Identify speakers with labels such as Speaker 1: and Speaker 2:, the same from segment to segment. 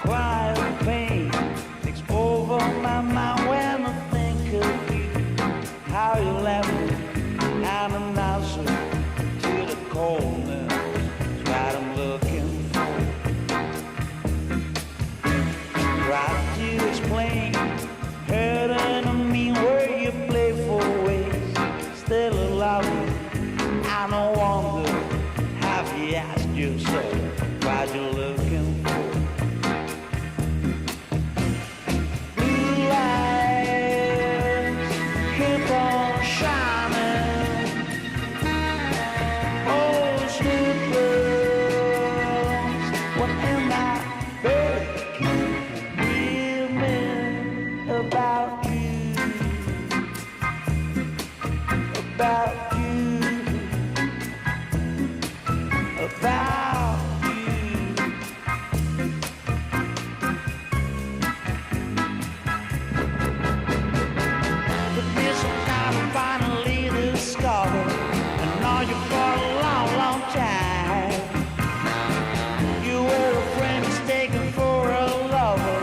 Speaker 1: cry of pain takes over my mind when I think of you. How you left me and an answer to the coldness is what I'm looking for. Try to explain, hurting on me where you play for ways, still love me. I no wonder have you asked yourself what you're looking for. Blue lights keep on shining. Oh, sweet girls, what am I dreaming about you? About you, about you. But this I kind of finally discovered, and know you for a long, long time. You were a friend mistaken for a lover.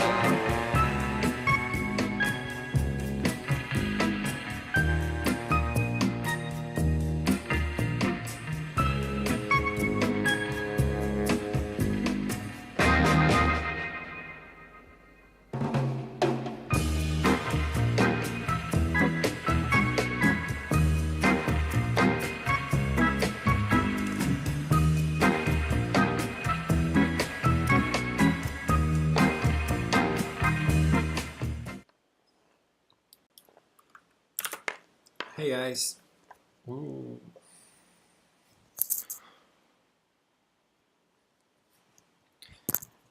Speaker 2: Hey guys. Ooh.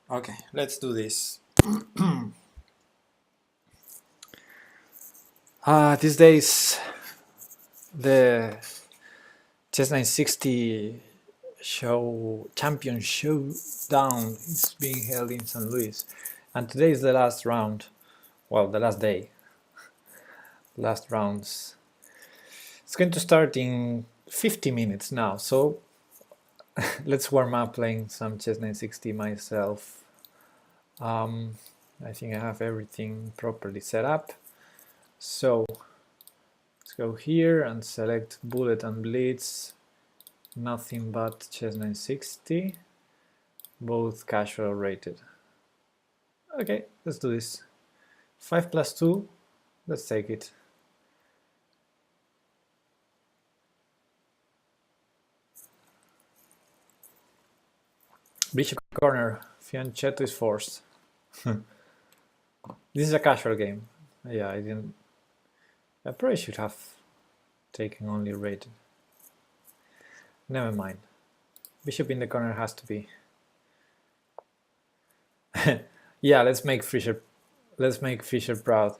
Speaker 2: Okay, let's do this. These days the Chess960 champion showdown is being held in St. Louis, and today is the last round. Well, the last day. Last rounds. It's going to start in 50 minutes now, so let's warm up playing some Chess960 myself. I think I have everything properly set up. So let's go here and select Bullet and Blitz, nothing but Chess960, both casual rated. Okay, let's do this. 5+2, let's take it. Bishop corner, fianchetto is forced. This is a casual game. Yeah, I probably should have taken only rated. Never mind. Bishop in the corner has to be. Yeah, let's make Fischer proud.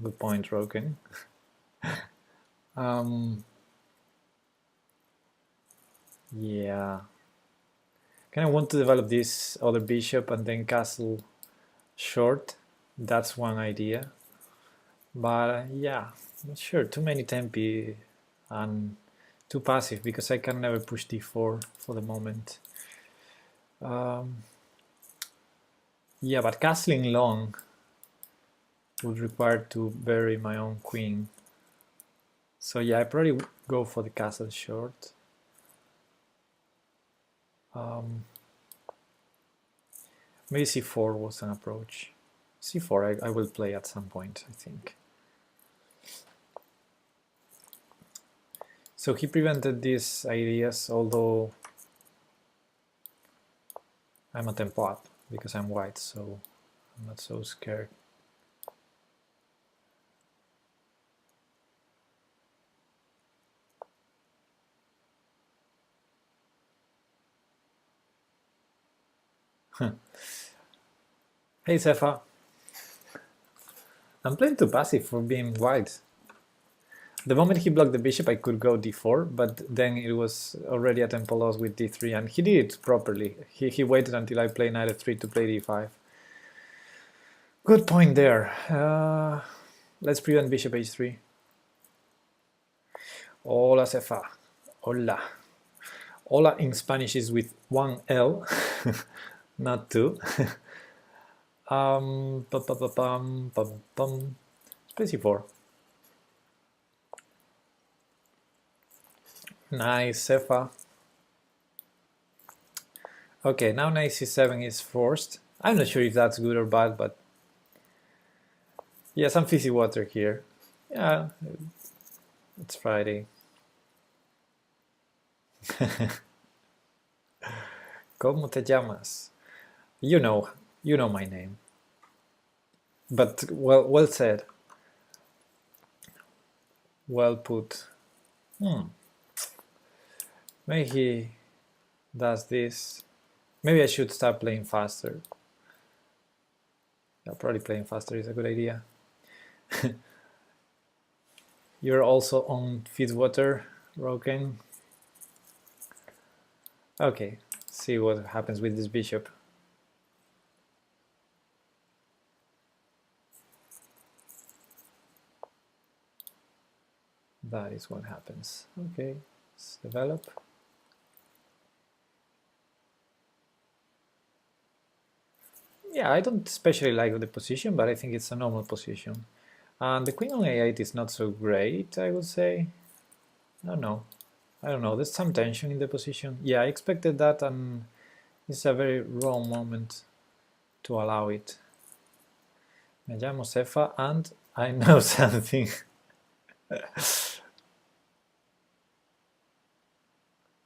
Speaker 2: Good point, Roken. Yeah. Kind of want to develop this other bishop and then castle short. That's one idea. But yeah, not sure. Too many tempi and too passive because I can never push d4 for the moment. Yeah, but castling long would require to bury my own queen. So yeah, I probably would go for the castle short. Maybe c4 was an approach. c4 I will play at some point, I think. So he prevented these ideas, although I'm a tempo up because I'm white, so I'm not so scared. Hey Sefa, I'm playing too passive for being white. The moment he blocked the bishop I could go d4, but then it was already a tempo loss with d3, and he did it properly. He waited until I played knight f3 to play d5. Good point there. Let's prevent bishop h3. Hola Sefa. Hola. Hola in Spanish is with one L, not two. Play c4. Nice, Cefa. Okay, now knight c7 is forced. I'm not sure if that's good or bad, but yeah, some fizzy water here. Yeah, it's Friday. ¿Cómo te llamas? You know my name. But well said. Well put. Maybe he does this. Maybe I should start playing faster. Yeah, probably playing faster is a good idea. You're also on Fitzwater, Roken. Okay, see what happens with this bishop. That is what happens. Okay, let's develop. Yeah, I don't especially like the position, but I think it's a normal position. And the queen on a8 is not so great, I would say. I don't know. There's some tension in the position. Yeah, I expected that, and it's a very wrong moment to allow it. Me llamo Cefa, and I know something.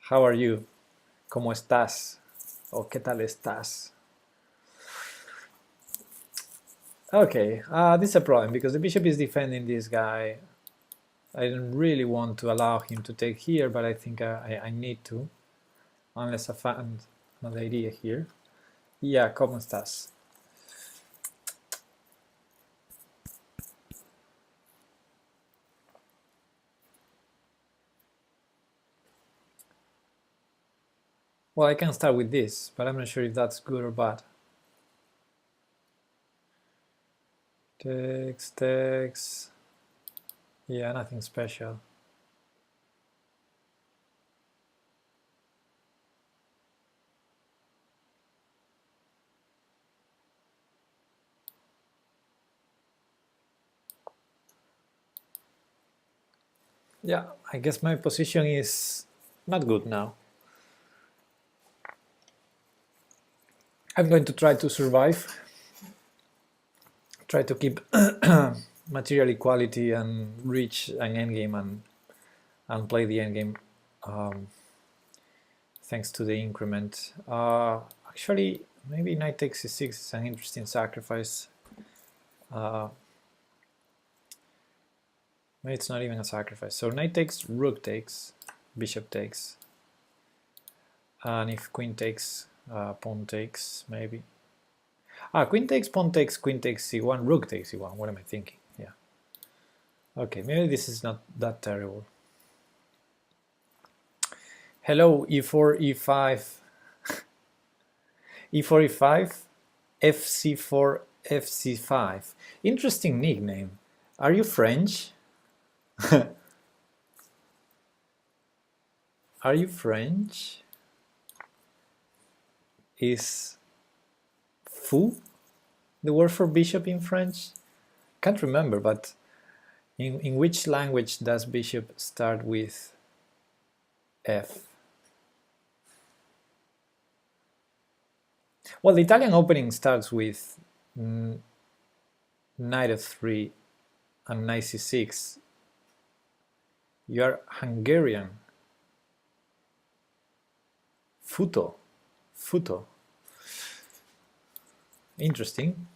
Speaker 2: How are you? ¿Cómo estás? ¿O qué tal estás? Okay, this is a problem because the bishop is defending this guy. I don't really want to allow him to take here, but I think I need to, unless I find another idea here. Yeah, ¿cómo estás? Well, I can start with this, but I'm not sure if that's good or bad. Takes. Yeah, nothing special. Yeah, I guess my position is not good now. I'm going to try to survive, try to keep material equality and reach an endgame and play the endgame thanks to the increment. Actually, maybe knight takes c6 is an interesting sacrifice. Maybe it's not even a sacrifice. So knight takes, rook takes, bishop takes, and if queen takes, pawn takes, maybe. Queen takes, pawn takes, queen takes c1, rook takes c1. What am I thinking? Yeah. Okay, maybe this is not that terrible. Hello, e4, e5, e4, e5, fc4, fc5. Interesting nickname. Are you French? Are you French? Is fou the word for bishop in French? Can't remember, but in which language does bishop start with f? Well, the Italian opening starts with knight f3 and knight c6. You are Hungarian. Futo. Interesting.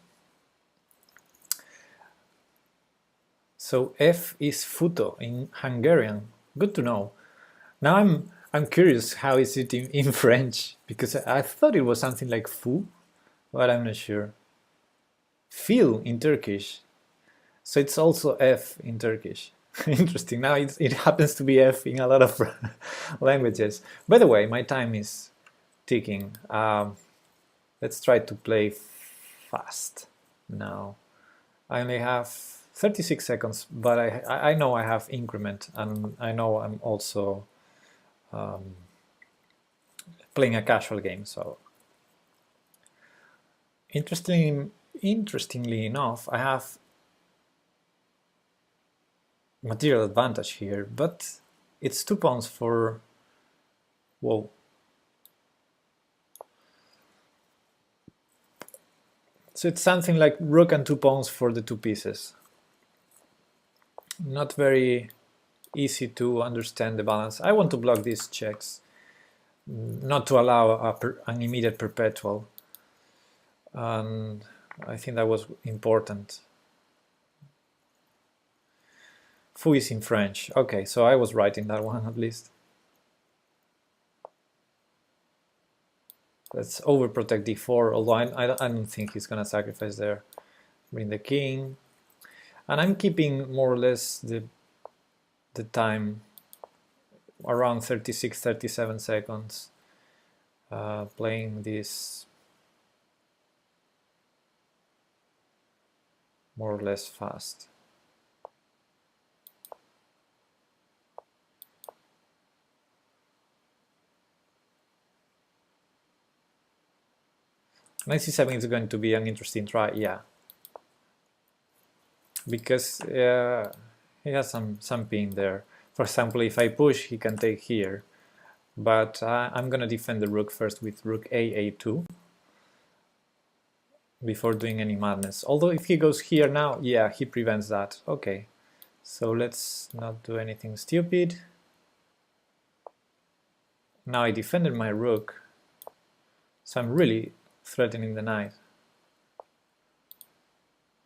Speaker 2: So F is futo in Hungarian. Good to know. Now I'm curious how is it in French, because I thought it was something like fou, but I'm not sure. Fil in Turkish. So it's also F in Turkish. Interesting. Now it happens to be F in a lot of languages. By the way, my time is ticking. Let's try to play fast now. I only have 36 seconds, but I know I have increment, and I know I'm also playing a casual game. So interesting interestingly enough, I have material advantage here, but it's 2 pawns for... Whoa. So it's something like rook and 2 pawns for the 2 pieces. Not very easy to understand the balance. I want to block these checks, not to allow an immediate perpetual. And I think that was important. Fou is in French. Okay, so I was right in that one at least. Let's overprotect d4, although I don't think he's going to sacrifice there. Bring the king. And I'm keeping more or less the time around 36, 37 seconds, playing this more or less fast. Knight c7 is going to be an interesting try, yeah, because he has some pin there. For example, if I push, he can take here, but I'm gonna defend the rook first with rook a2 before doing any madness. Although if he goes here now, yeah, he prevents that. Okay, so let's not do anything stupid. Now I defended my rook, so I'm really threatening the knight.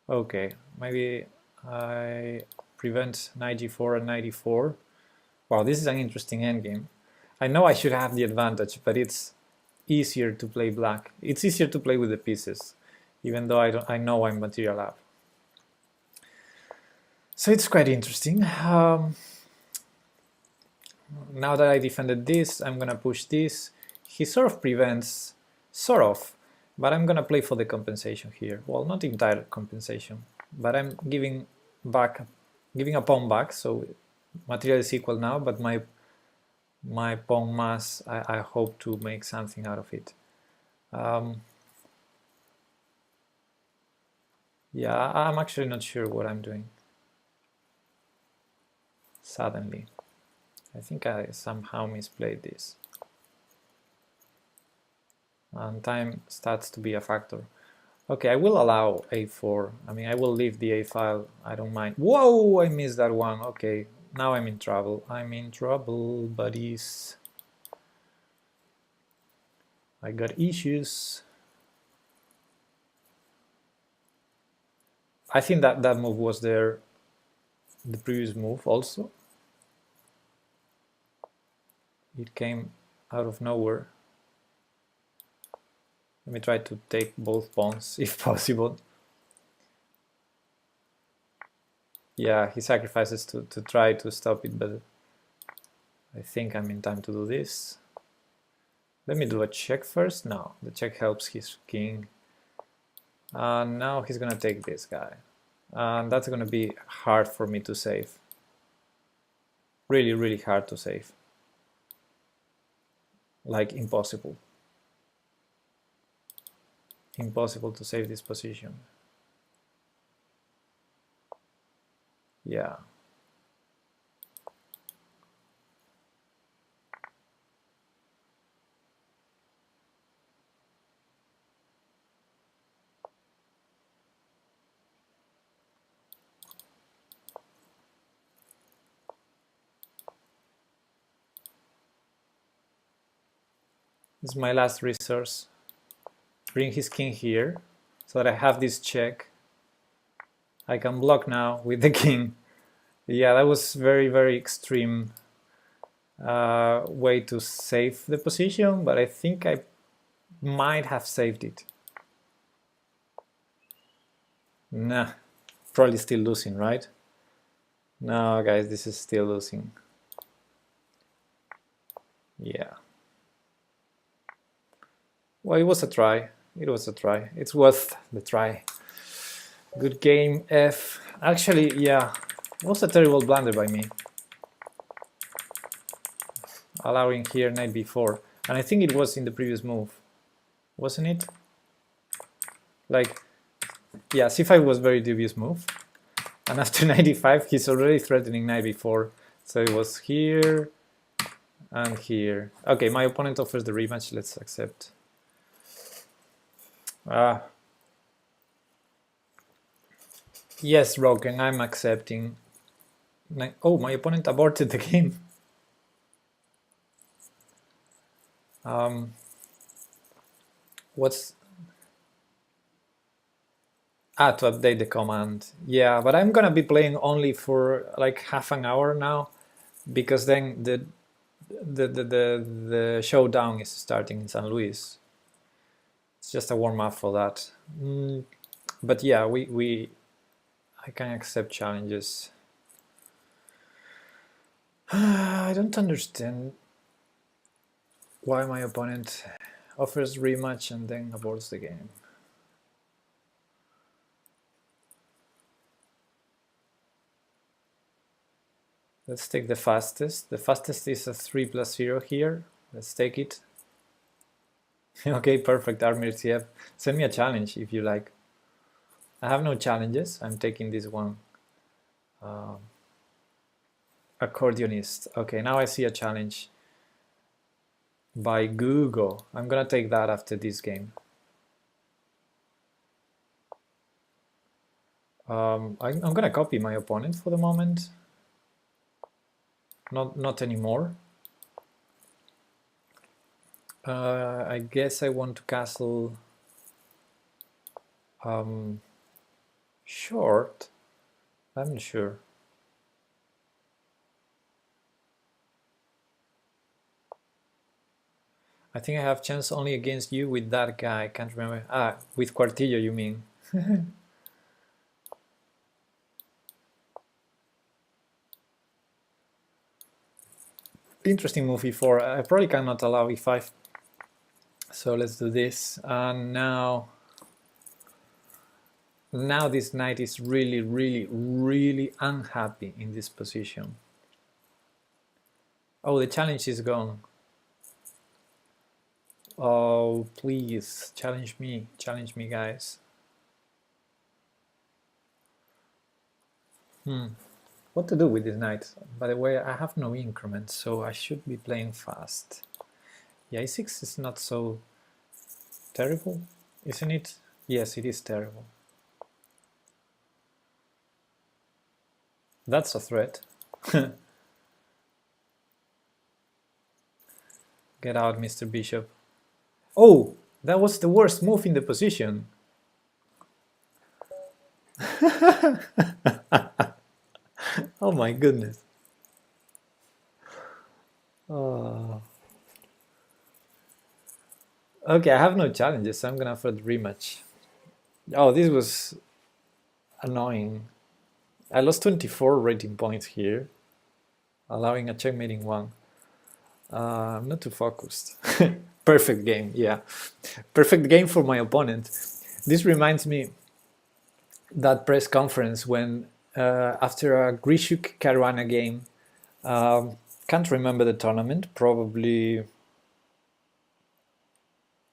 Speaker 2: Okay, maybe I prevent knight g4 and knight e4. Wow, this is an interesting endgame. I know I should have the advantage, but it's easier to play black. It's easier to play with the pieces, even though I know I'm material up. So it's quite interesting. Now that I defended this, I'm gonna push this. He sort of prevents, but I'm gonna play for the compensation here. Well, not entire compensation, but I'm giving a pawn back, so material is equal now, but my pawn mass, I hope to make something out of it. Yeah, I'm actually not sure what I'm doing. Suddenly, I think I somehow misplayed this. And time starts to be a factor. Okay, I will allow a4. I mean, I will leave the a file. I don't mind. Whoa, I missed that one. Okay, now I'm in trouble. I'm in trouble, buddies. I got issues. I think that move was there, the previous move also. It came out of nowhere. Let me try to take both pawns if possible. Yeah, he sacrifices to try to stop it, but I think I'm in time to do this. Let me do a check first. No, the check helps his king. Now he's gonna take this guy. And that's gonna be hard for me to save. Really, really hard to save. Like impossible. Impossible to save this position. Yeah. This is my last resource. Bring his king here so that I have this check. I can block now with the king. Yeah, that was very, very extreme way to save the position, but I think I might have saved it. Nah, probably still losing, right? No, guys, this is still losing. Yeah. Well, it was a try. It was a try. It's worth the try. Good game, F. Actually, yeah, it was a terrible blunder by me. Allowing here knight b4. And I think it was in the previous move. Wasn't it? Like, Yeah, c5 was very dubious move. And after 95, he's already threatening knight b4. So it was here and here. Okay, my opponent offers the rematch. Let's accept. Yes, Roken, I'm accepting. Oh, my opponent aborted the game. What's... to update the command. Yeah, but I'm gonna be playing only for like half an hour now, because then the showdown is starting in San Luis. It's just a warm up for that. But yeah, I can accept challenges. I don't understand why my opponent offers rematch and then aborts the game. Let's take the fastest. The fastest is a 3+0 here. Let's take it. Okay, perfect, Armirtiev. Send me a challenge if you like. I have no challenges. I'm taking this one. Accordionist. Okay, now I see a challenge by Google. I'm gonna take that after this game. I'm gonna copy my opponent for the moment. Not anymore. I guess I want to castle short. I'm not sure. I think I have chance only against you with that guy. I can't remember. With Quartillo, you mean? Interesting move e4. I probably cannot allow e5. So let's do this. And now this knight is really unhappy in this position. Oh, the challenge is gone. Oh, please, challenge me, guys. What to do with this knight? By the way, I have no increment, so I should be playing fast. Yeah, e6 is not so terrible, isn't it? Yes, it is terrible. That's a threat. Get out, Mr. Bishop. Oh, that was the worst move in the position. Oh my goodness. Oh. Okay, I have no challenges, so I'm gonna offer the rematch. Oh, this was annoying. I lost 24 rating points here, allowing a checkmating one. I'm not too focused. Perfect game, yeah. Perfect game for my opponent. This reminds me that press conference when after a Grishuk Caruana game, can't remember the tournament, probably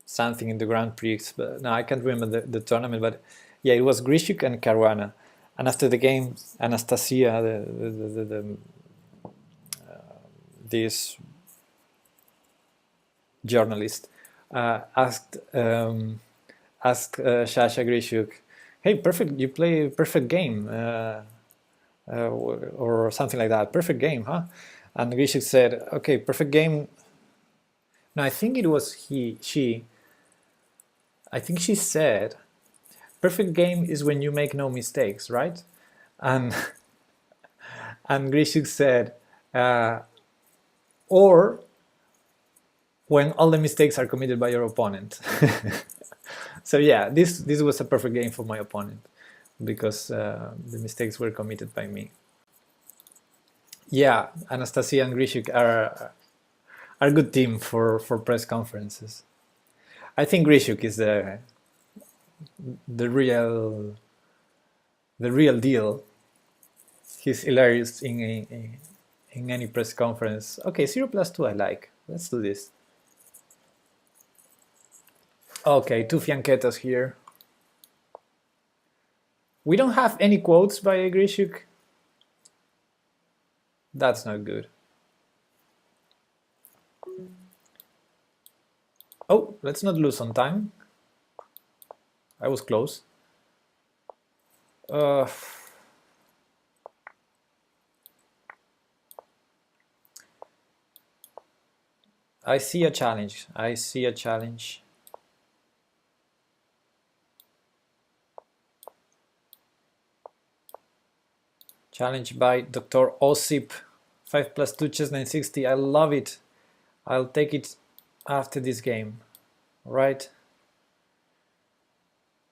Speaker 2: something in the Grand Prix, but no, I can't remember the tournament, but yeah, it was Grishuk and Caruana. And after the game, Anastasia, this journalist, asked Sasha Grishuk, "Hey, perfect! You play perfect game, or something like that. Perfect game, huh?" And Grishuk said, "Okay, perfect game." No, I think it was she. I think she said, "Perfect game is when you make no mistakes, right?" And Grishuk said, "Or when all the mistakes are committed by your opponent." So yeah, this was a perfect game for my opponent because the mistakes were committed by me. Yeah, Anastasia and Grishuk are a good team for press conferences. I think Grishuk is the real deal. He's hilarious in any press conference. Okay, 0+2 I like. Let's do this. Okay, two fianchettas here. We don't have any quotes by Grishuk. That's not good. Oh, let's not lose on time. I was close. I see a challenge. I see a challenge. Challenge by Dr. Osip. 5+2 Chess960. I love it. I'll take it after this game. Right?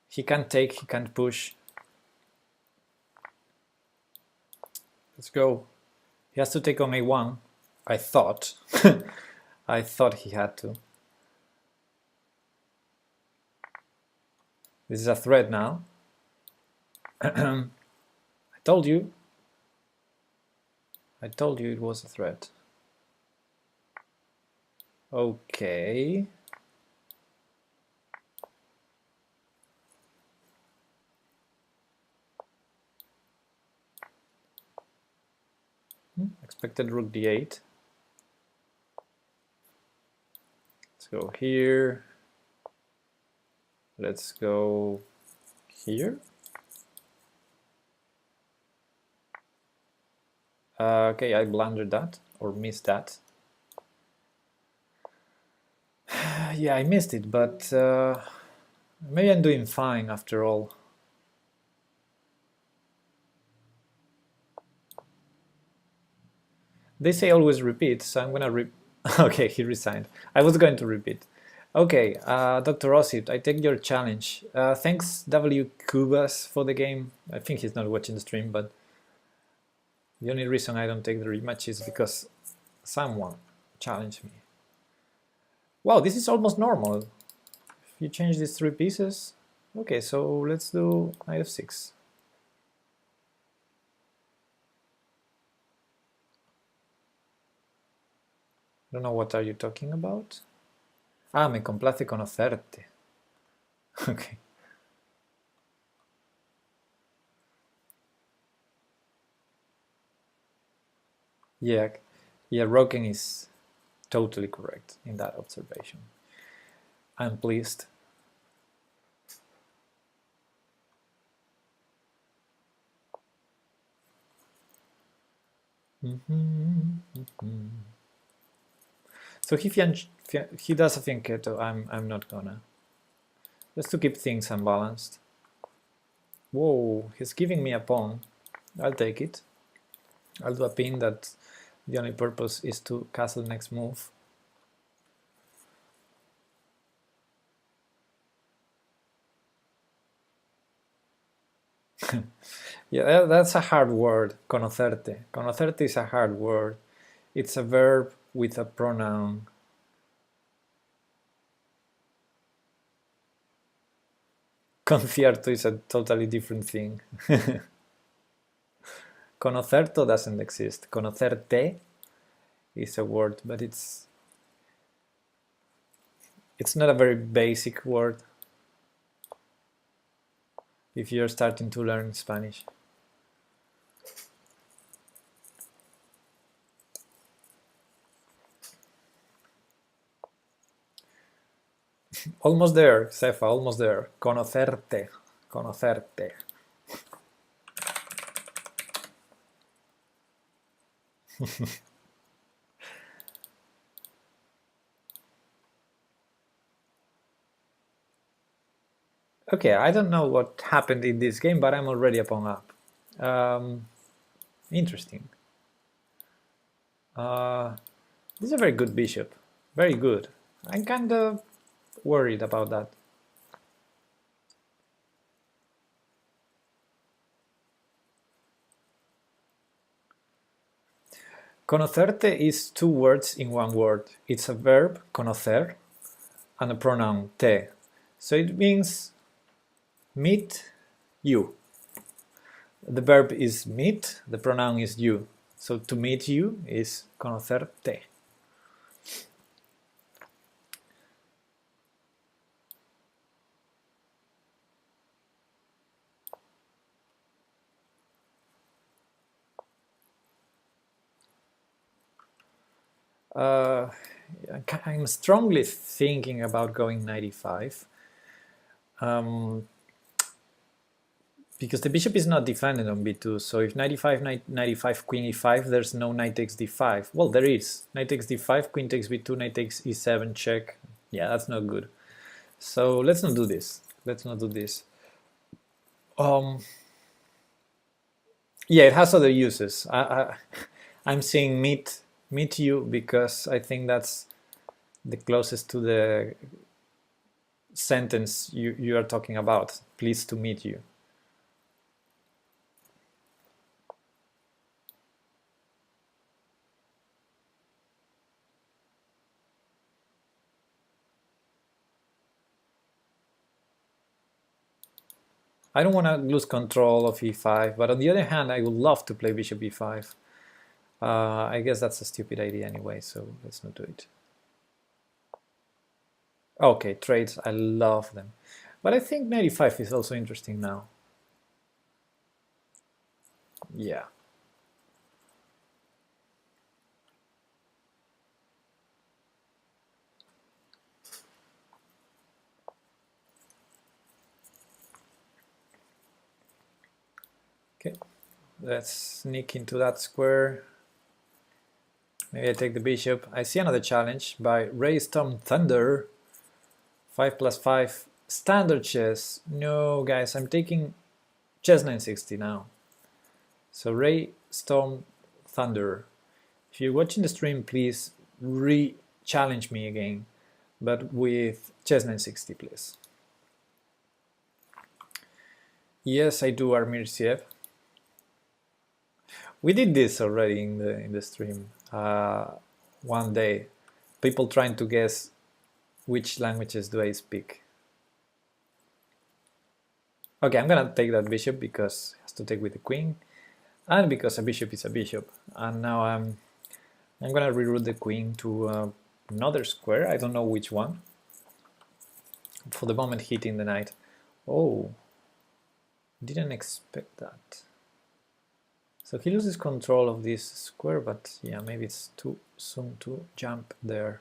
Speaker 2: He can't take, he can't push. Let's go. He has to take on a1. I thought. I thought he had to. This is a threat now. I told you. I told you it was a threat. Okay. Expected rook d8. Let's go here. Let's go here. Okay, I blundered that or missed that. Yeah, I missed it, but maybe I'm doing fine after all. They say always repeat, so I'm gonna okay, he resigned. I was going to repeat. Okay, Dr. Osip, I take your challenge. Thanks W. Kubas for the game. I think he's not watching the stream, but the only reason I don't take the rematch is because someone challenged me. Wow, this is almost normal. If you change these 3 pieces. Okay, so let's do knight f6. I don't know what are you talking about. Ah, me complace conocerte. Okay. Yeah, Roken is totally correct in that observation. I'm pleased. So he does a fianchetto. I'm not gonna. Just to keep things unbalanced. Whoa, he's giving me a pawn. I'll take it. I'll do a pin that the only purpose is to castle next move. Yeah, that's a hard word, conocerte. Conocerte is a hard word. It's a verb with a pronoun. Concierto is a totally different thing. Conocerto doesn't exist. Conocerte is a word, but it's not a very basic word if you're starting to learn Spanish. Almost there, Cefa, almost there. Conocerte, conocerte. Okay, I don't know what happened in this game, but I'm already a pawn up. Interesting. This is a very good bishop. Very good. I'm kind of worried about that. Conocerte is 2 words in 1 word. It's a verb, conocer, and a pronoun, te. So it means meet you. The verb is meet, the pronoun is you. So to meet you is conocerte. Uh, I'm strongly thinking about going 95. Because the bishop is not defended on b2, so if 95, queen e5, there's no knight takes d5. Well, there is. Knight takes d5, queen takes b2, knight takes e7, check. Yeah, that's not good. So let's not do this. Let's not do this. Yeah, it has other uses. I'm saying meet you because I think that's the closest to the sentence you are talking about. Pleased to meet you. I don't want to lose control of e5, but on the other hand, I would love to play bishop e5. I guess that's a stupid idea anyway, so let's not do it. Okay, trades, I love them. But I think 95 is also interesting now. Yeah. Okay, let's sneak into that square. Maybe I take the bishop. I see another challenge by Raystorm Thunder. 5+5 standard chess. No, guys, I'm taking Chess960 now. So Raystorm Thunder. If you're watching the stream, please re-challenge me again, but with Chess960, please. Yes, I do, Armirsiev. We did this already in the stream one day. People trying to guess which languages do I speak. Okay, I'm gonna take that bishop because it has to take with the queen, and because a bishop is a bishop. And now I'm gonna reroute the queen to another square. I don't know which one. For the moment, hitting the knight. Oh, didn't expect that. So he loses control of this square, but yeah, maybe it's too soon to jump there.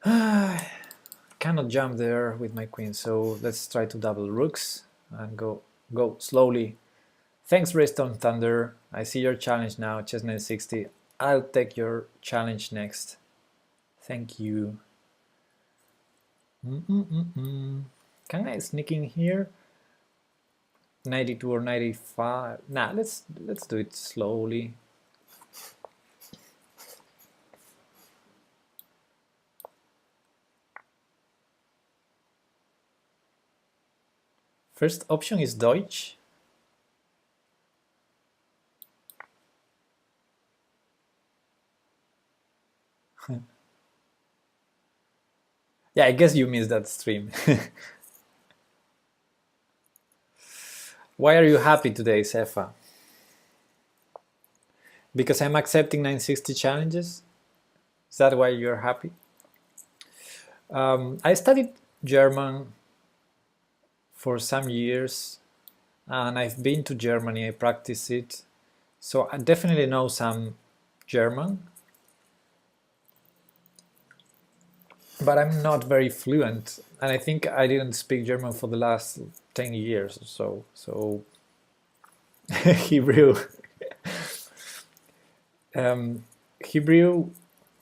Speaker 2: Cannot jump there with my queen, so let's try to double rooks and go slowly. Thanks, Raystorm Thunder. I see your challenge now, Chess960. I'll take your challenge next. Thank you. Can I sneak in here? 92 or 95? Nah, let's do it slowly. First option is Deutsch. Yeah, I guess you missed that stream. Why are you happy today, Sefa? Because I'm accepting 960 challenges? Is that why you're happy? I studied German for some years, and I've been to Germany, I practice it, so I definitely know some German, but I'm not very fluent, and I think I didn't speak German for the last 10 years or so, so Hebrew. Hebrew,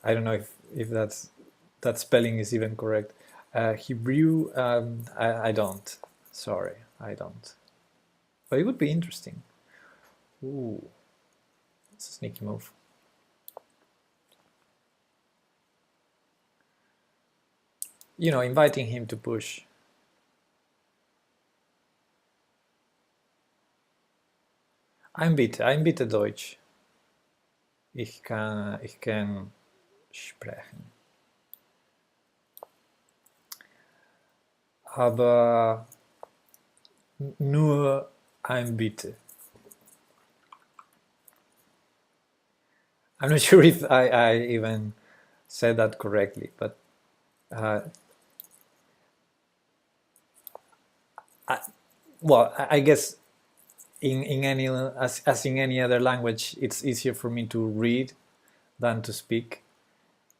Speaker 2: I don't know if that spelling is even correct. Hebrew, I don't. Sorry, I don't. But it would be interesting. Ooh, it's a sneaky move. You know, inviting him to push. I'm bitte Deutsch. Ich kann sprechen. Aber nur ein bitte. I'm not sure if I even said that correctly, but I guess in any as in any other language, it's easier for me to read than to speak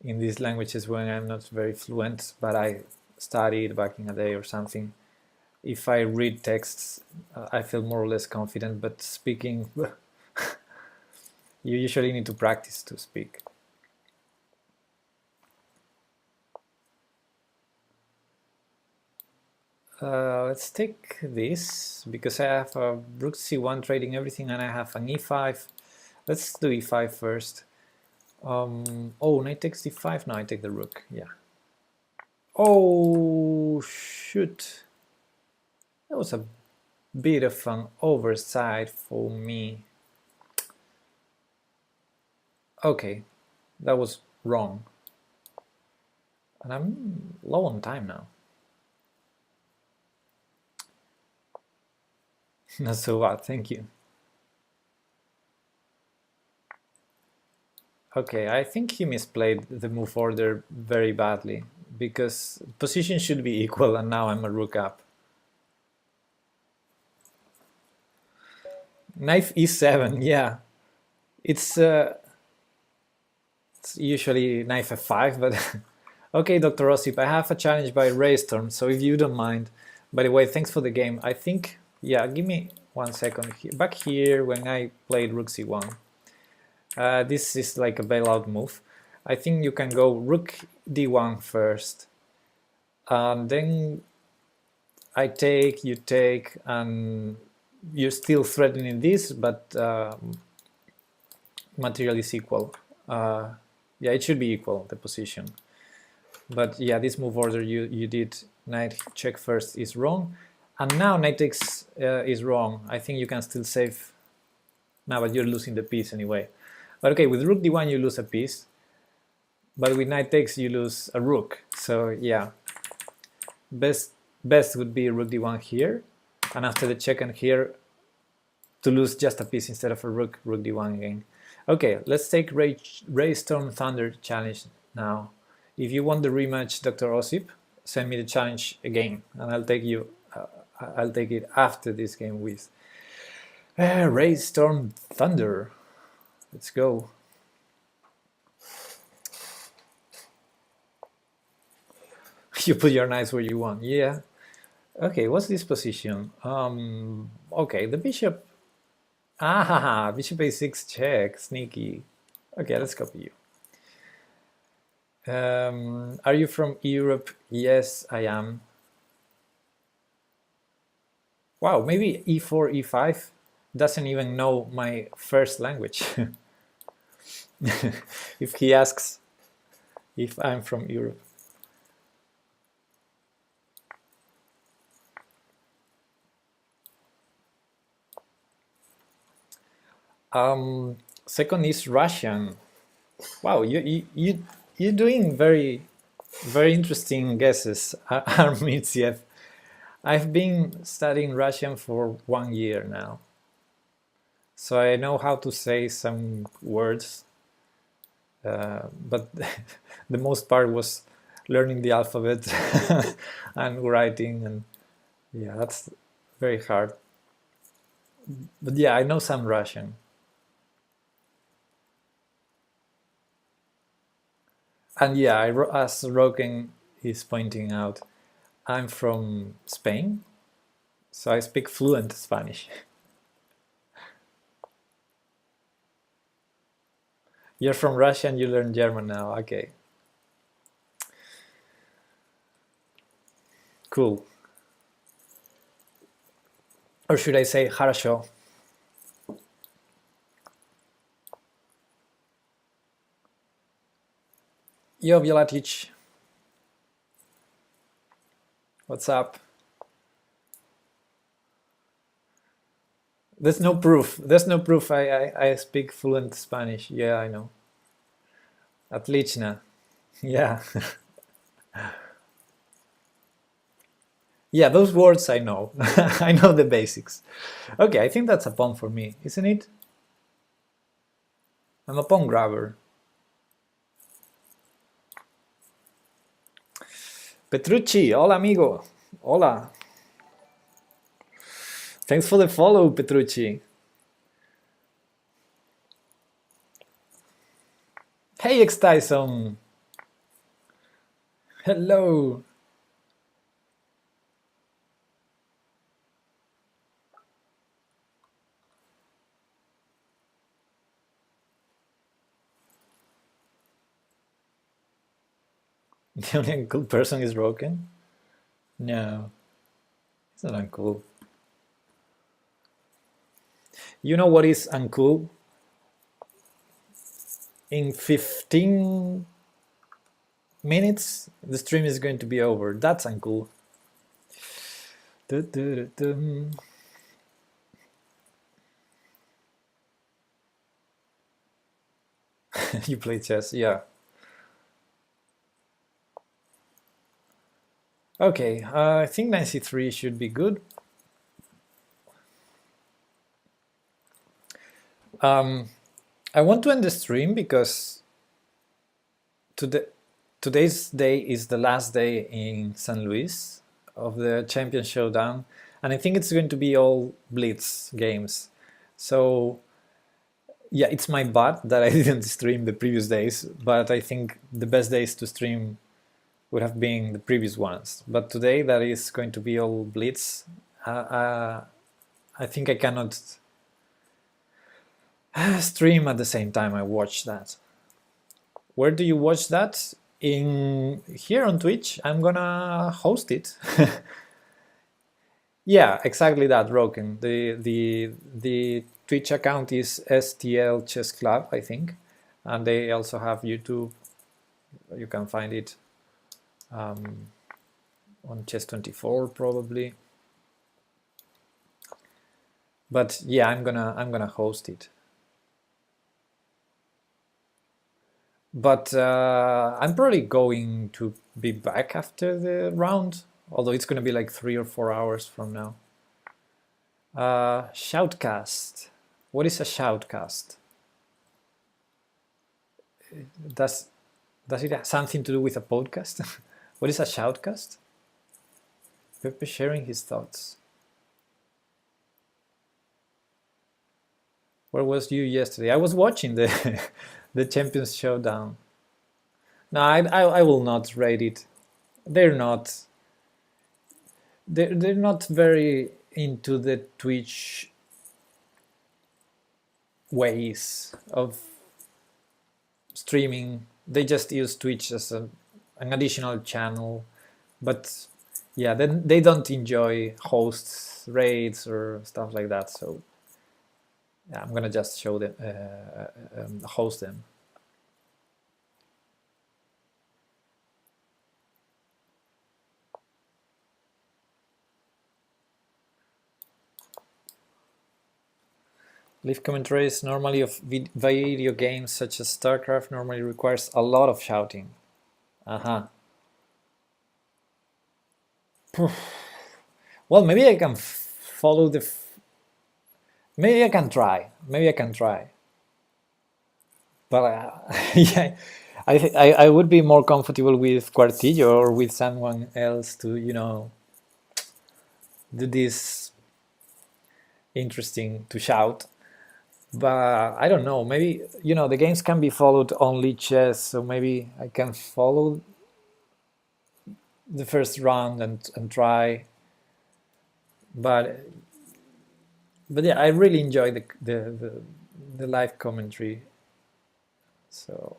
Speaker 2: in these languages when I'm not very fluent, but I studied back in a day or something. If I read texts, I feel more or less confident, but speaking, you usually need to practice to speak. Let's take this, because I have a rook c1 trading everything, and I have an e5. Let's do e5 first. Oh, knight takes d5. No, I take the rook. Yeah. Oh, shoot. That was a bit of an oversight for me. Okay, that was wrong. And I'm low on time now. Not so bad, thank you. Okay, I think he misplayed the move order very badly, because position should be equal and now I'm a rook up. Knight e7, yeah. It's usually knight f5, but okay, Dr. Osip, I have a challenge by Raystorm, so if you don't mind. By the way, thanks for the game. I think, yeah, give me 1 second. Back here, when I played rook c1, this is like a bailout move. I think you can go rook d1 first, and then I take, you take, and you're still threatening this, but material is equal. Yeah, it should be equal, the position. But yeah, this move order you did, knight check first, is wrong. And now knight takes is wrong. I think you can still save. No, but you're losing the piece anyway. But okay, with rook d1 you lose a piece. But with knight takes you lose a rook. So yeah, best would be rook d1 here. And after the check and here, to lose just a piece instead of a rook d1 again. Okay, let's take Raystorm Thunder challenge now. If you want the rematch, Dr. Osip, send me the challenge again, and I'll take you. I'll take it after this game with Raystorm Thunder. Let's go. You put your knights where you want. Yeah. Okay, what's this position? Okay, the bishop. Ah, bishop a6 check, sneaky. Okay, let's copy you. Are you from Europe? Yes, I am. Wow, maybe e4, e5 doesn't even know my first language. If he asks if I'm from Europe. Second is Russian. Wow, you're doing very interesting guesses, Armitsiev. I've been studying Russian for 1 year now, so I know how to say some words, but the most part was learning the alphabet and writing, and yeah, that's very hard. But yeah, I know some Russian. And yeah, as Roken is pointing out, I'm from Spain, so I speak fluent Spanish. You're from Russia and you learn German now, okay. Cool. Or should I say хорошо? Yo, Violatich. What's up? There's no proof. There's no proof I speak fluent Spanish. Yeah, I know. Отлично. Yeah. Yeah, those words I know. I know the basics. Okay, I think that's a pawn for me, isn't it? I'm a pawn grabber. Petrucci, hola amigo. Hola. Thanks for the follow, Petrucci. X Tyson! Hello! The only uncool person is broken? No, it's not uncool. You know what is uncool? In 15 minutes, the stream is going to be over. That's uncool. You play chess, yeah. Okay, I think knight c3 should be good. I want to end the stream because today's day is the last day in San Luis of the Champion Showdown, and I think it's going to be all blitz games. So yeah, it's my bad that I didn't stream the previous days, but I think the best days to stream would have been the previous ones. But today that is going to be all blitz. I think I cannot stream at the same time I watch that. Where do you watch that? In here on Twitch. I'm gonna host it. Yeah, exactly that, Roken. The Twitch account is STL Chess Club, I think, and they also have YouTube. You can find it on Chess24 probably. But yeah, I'm gonna host it. But I'm probably going to be back after the round, although it's going to be like 3 or 4 hours from now. Shoutcast. What is a shoutcast? Does it have something to do with a podcast? What is a shoutcast? Pepe sharing his thoughts. Where was you yesterday? I was watching the the Champions Showdown. No, I will not rate it. They're not very into the Twitch ways of streaming. They just use Twitch as an additional channel, but yeah, then they don't enjoy hosts raids or stuff like that. So yeah, I'm gonna just show them, host them. Live commentaries normally of video games such as StarCraft normally requires a lot of shouting. Well, maybe I can follow the. Maybe I can try. Maybe I can try. But yeah, I would be more comfortable with Quartillo or with someone else to do this interesting to shout. But I don't know, maybe the games can be followed only chess, so maybe I can follow the first round and try. But yeah, I really enjoy the live commentary. So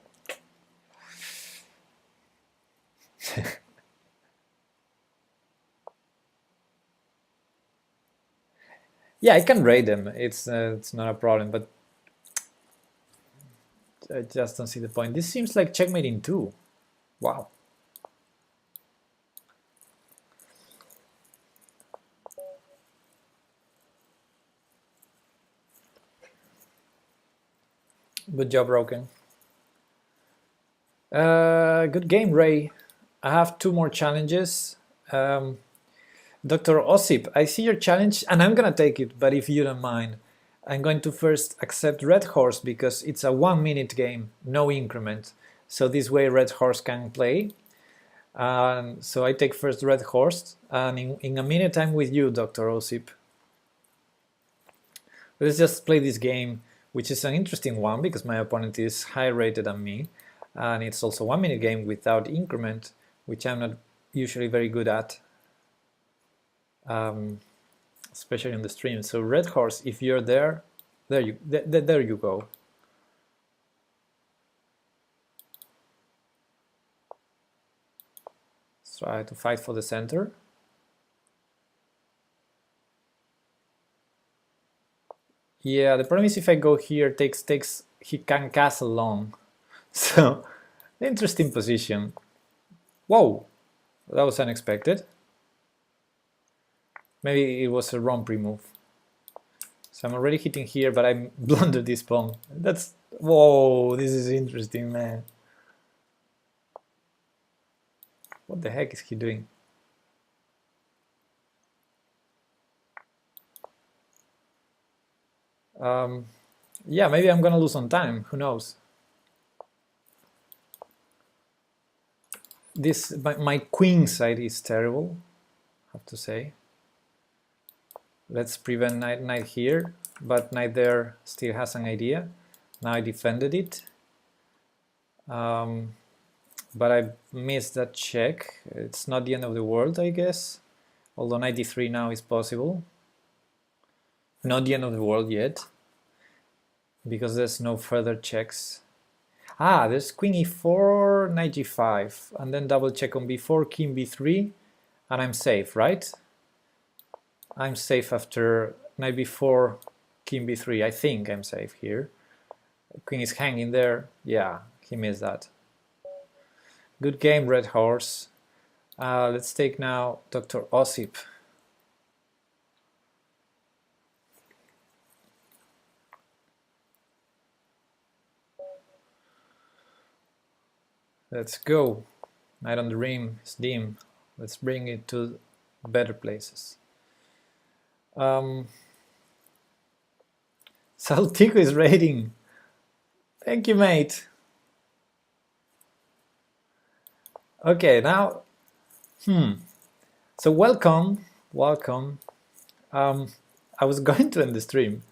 Speaker 2: yeah, I can rate them. It's not a problem, but I just don't see the point. This seems like checkmate in 2. Wow. Good job, Roken. Good game, Ray. I have 2 more challenges. Dr. Osip, I see your challenge and I'm gonna take it, but if you don't mind, I'm going to first accept Red Horse because it's a 1-minute game, no increment. So this way Red Horse can play. So I take first Red Horse, and in a minute I'm with you, Dr. Osip. Let's just play this game, which is an interesting one because my opponent is higher rated than me. and it's also 1 minute game without increment, which I'm not usually very good at, especially in the stream. So red horse, if you're there, there you go. Let's try to fight for the center. Yeah, the problem is if I go here, takes, he can castle long. So, interesting position. Whoa, that was unexpected. Maybe it was a wrong pre-move. So I'm already hitting here, but I blundered this pawn. That's, whoa, this is interesting, man. What the heck is he doing? Yeah, maybe I'm gonna lose on time, who knows? This, my queen side is terrible, I have to say. Let's prevent knight here, but knight there still has an idea. Now I defended it. But I missed that check. It's not the end of the world, I guess. Although knight d3 now is possible. Not the end of the world yet, because there's no further checks. Ah, there's queen e4, knight g5, and then double check on b4, king b3, and I'm safe, right? I'm safe after knight b4, king b3. I think I'm safe here. Queen is hanging there. Yeah, he missed that. Good game, red horse. Let's take now Dr. Osip. Let's go. Knight on the rim is dim. Let's bring it to better places. Saltico is raiding. Thank you, mate. Okay, now, so welcome. I was going to end the stream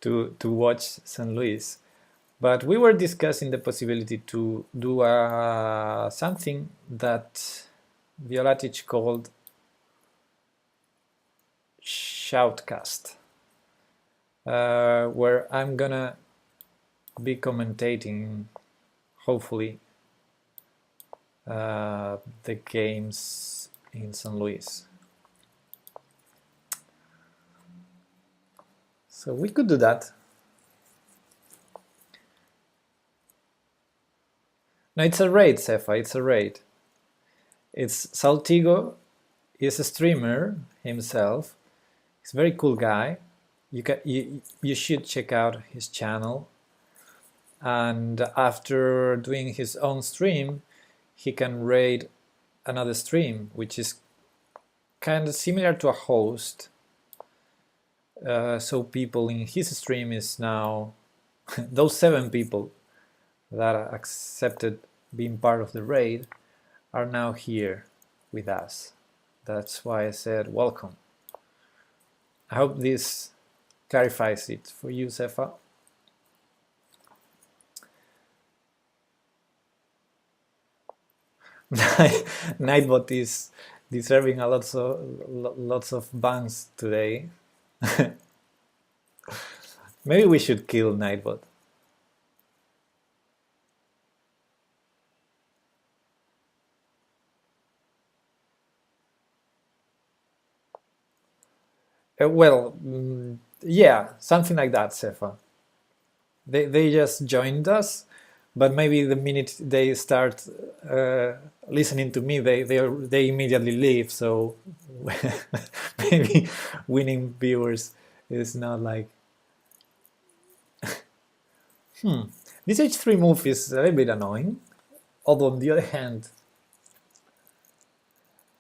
Speaker 2: to watch St. Louis, but we were discussing the possibility to do something that Violatic called shoutcast, where I'm gonna be commentating, hopefully, the games in St. Louis. So we could do that. No, it's a raid, Cefa, it's a raid. It's Saltigo, is a streamer himself. He's a very cool guy. You should check out his channel. And after doing his own stream, he can raid another stream, which is kind of similar to a host. So people in his stream is now, those 7 people that accepted being part of the raid are now here with us. That's why I said welcome. I hope this clarifies it for you, Cefa. Nightbot is deserving a lots of bans today. Maybe we should kill Nightbot. Well, yeah, something like that, Cefa. They just joined us, but maybe the minute they start listening to me, they immediately leave. So maybe winning viewers is not like. This h3 move is a little bit annoying. Although on the other hand,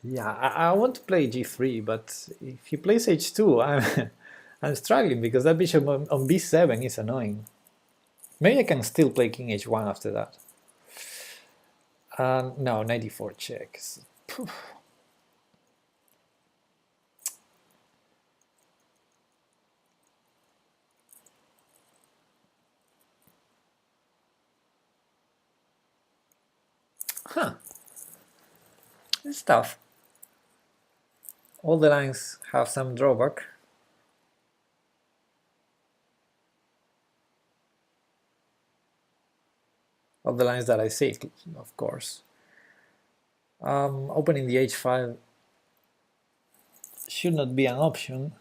Speaker 2: yeah, I want to play g3, but if he plays h2, I'm struggling because that bishop on b7 is annoying. Maybe I can still play king h1 after that. No, 94 checks. It's tough. All the lines have some drawback. All the lines that I see, of course. Opening the h5 should not be an option,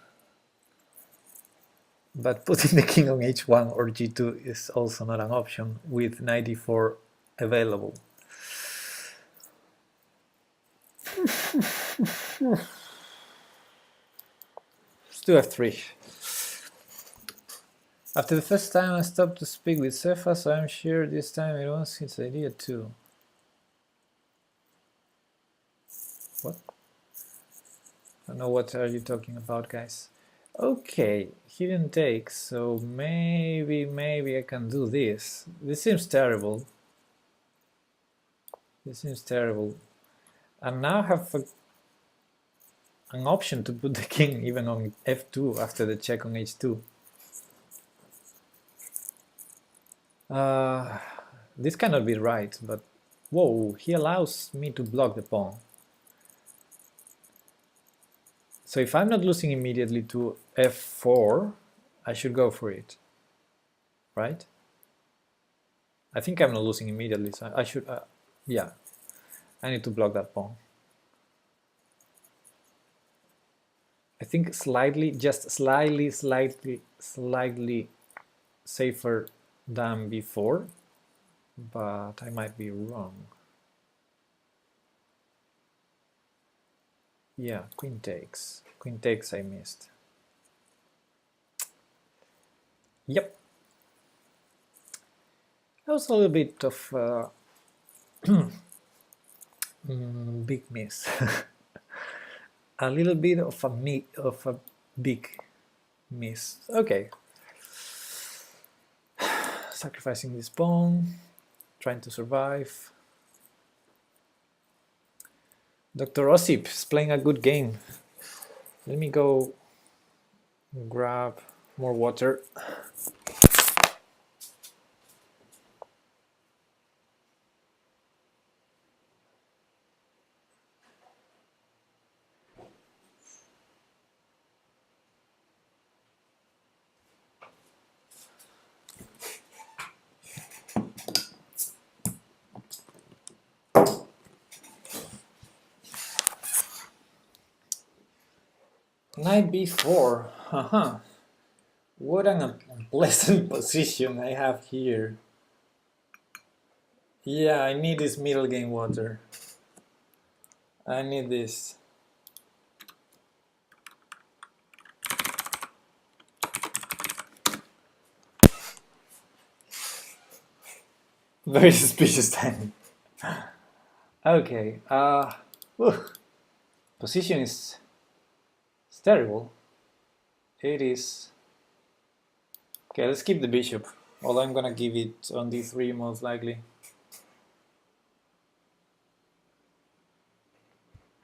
Speaker 2: but putting the king on h1 or g2 is also not an option with knight e4 available. Let's do f3. After the first time I stopped to speak with Sefa, so I'm sure this time it was his idea too. What? I don't know what are you talking about, guys. Okay, he didn't take, so maybe I can do this. This seems terrible. This seems terrible. And now I have an option to put the king even on f2 after the check on h2. This cannot be right, but whoa, he allows me to block the pawn. So if I'm not losing immediately to f4, I should go for it, right? I think I'm not losing immediately, so I should, yeah, I need to block that pawn. I think slightly, just slightly safer than before, but I might be wrong. Yeah, queen takes. Queen takes I missed. Yep. That was a little bit of big miss. A little bit of a big miss. Okay. Sacrificing this pawn, trying to survive. Dr. Osip is playing a good game. Let me go grab more water. Knight b4. Haha. What an unpleasant position I have here. Yeah, I need this middle game water. I need this. Very suspicious timing. Okay, position is terrible. It is. Okay, let's keep the bishop. Although I'm gonna give it on d3 most likely.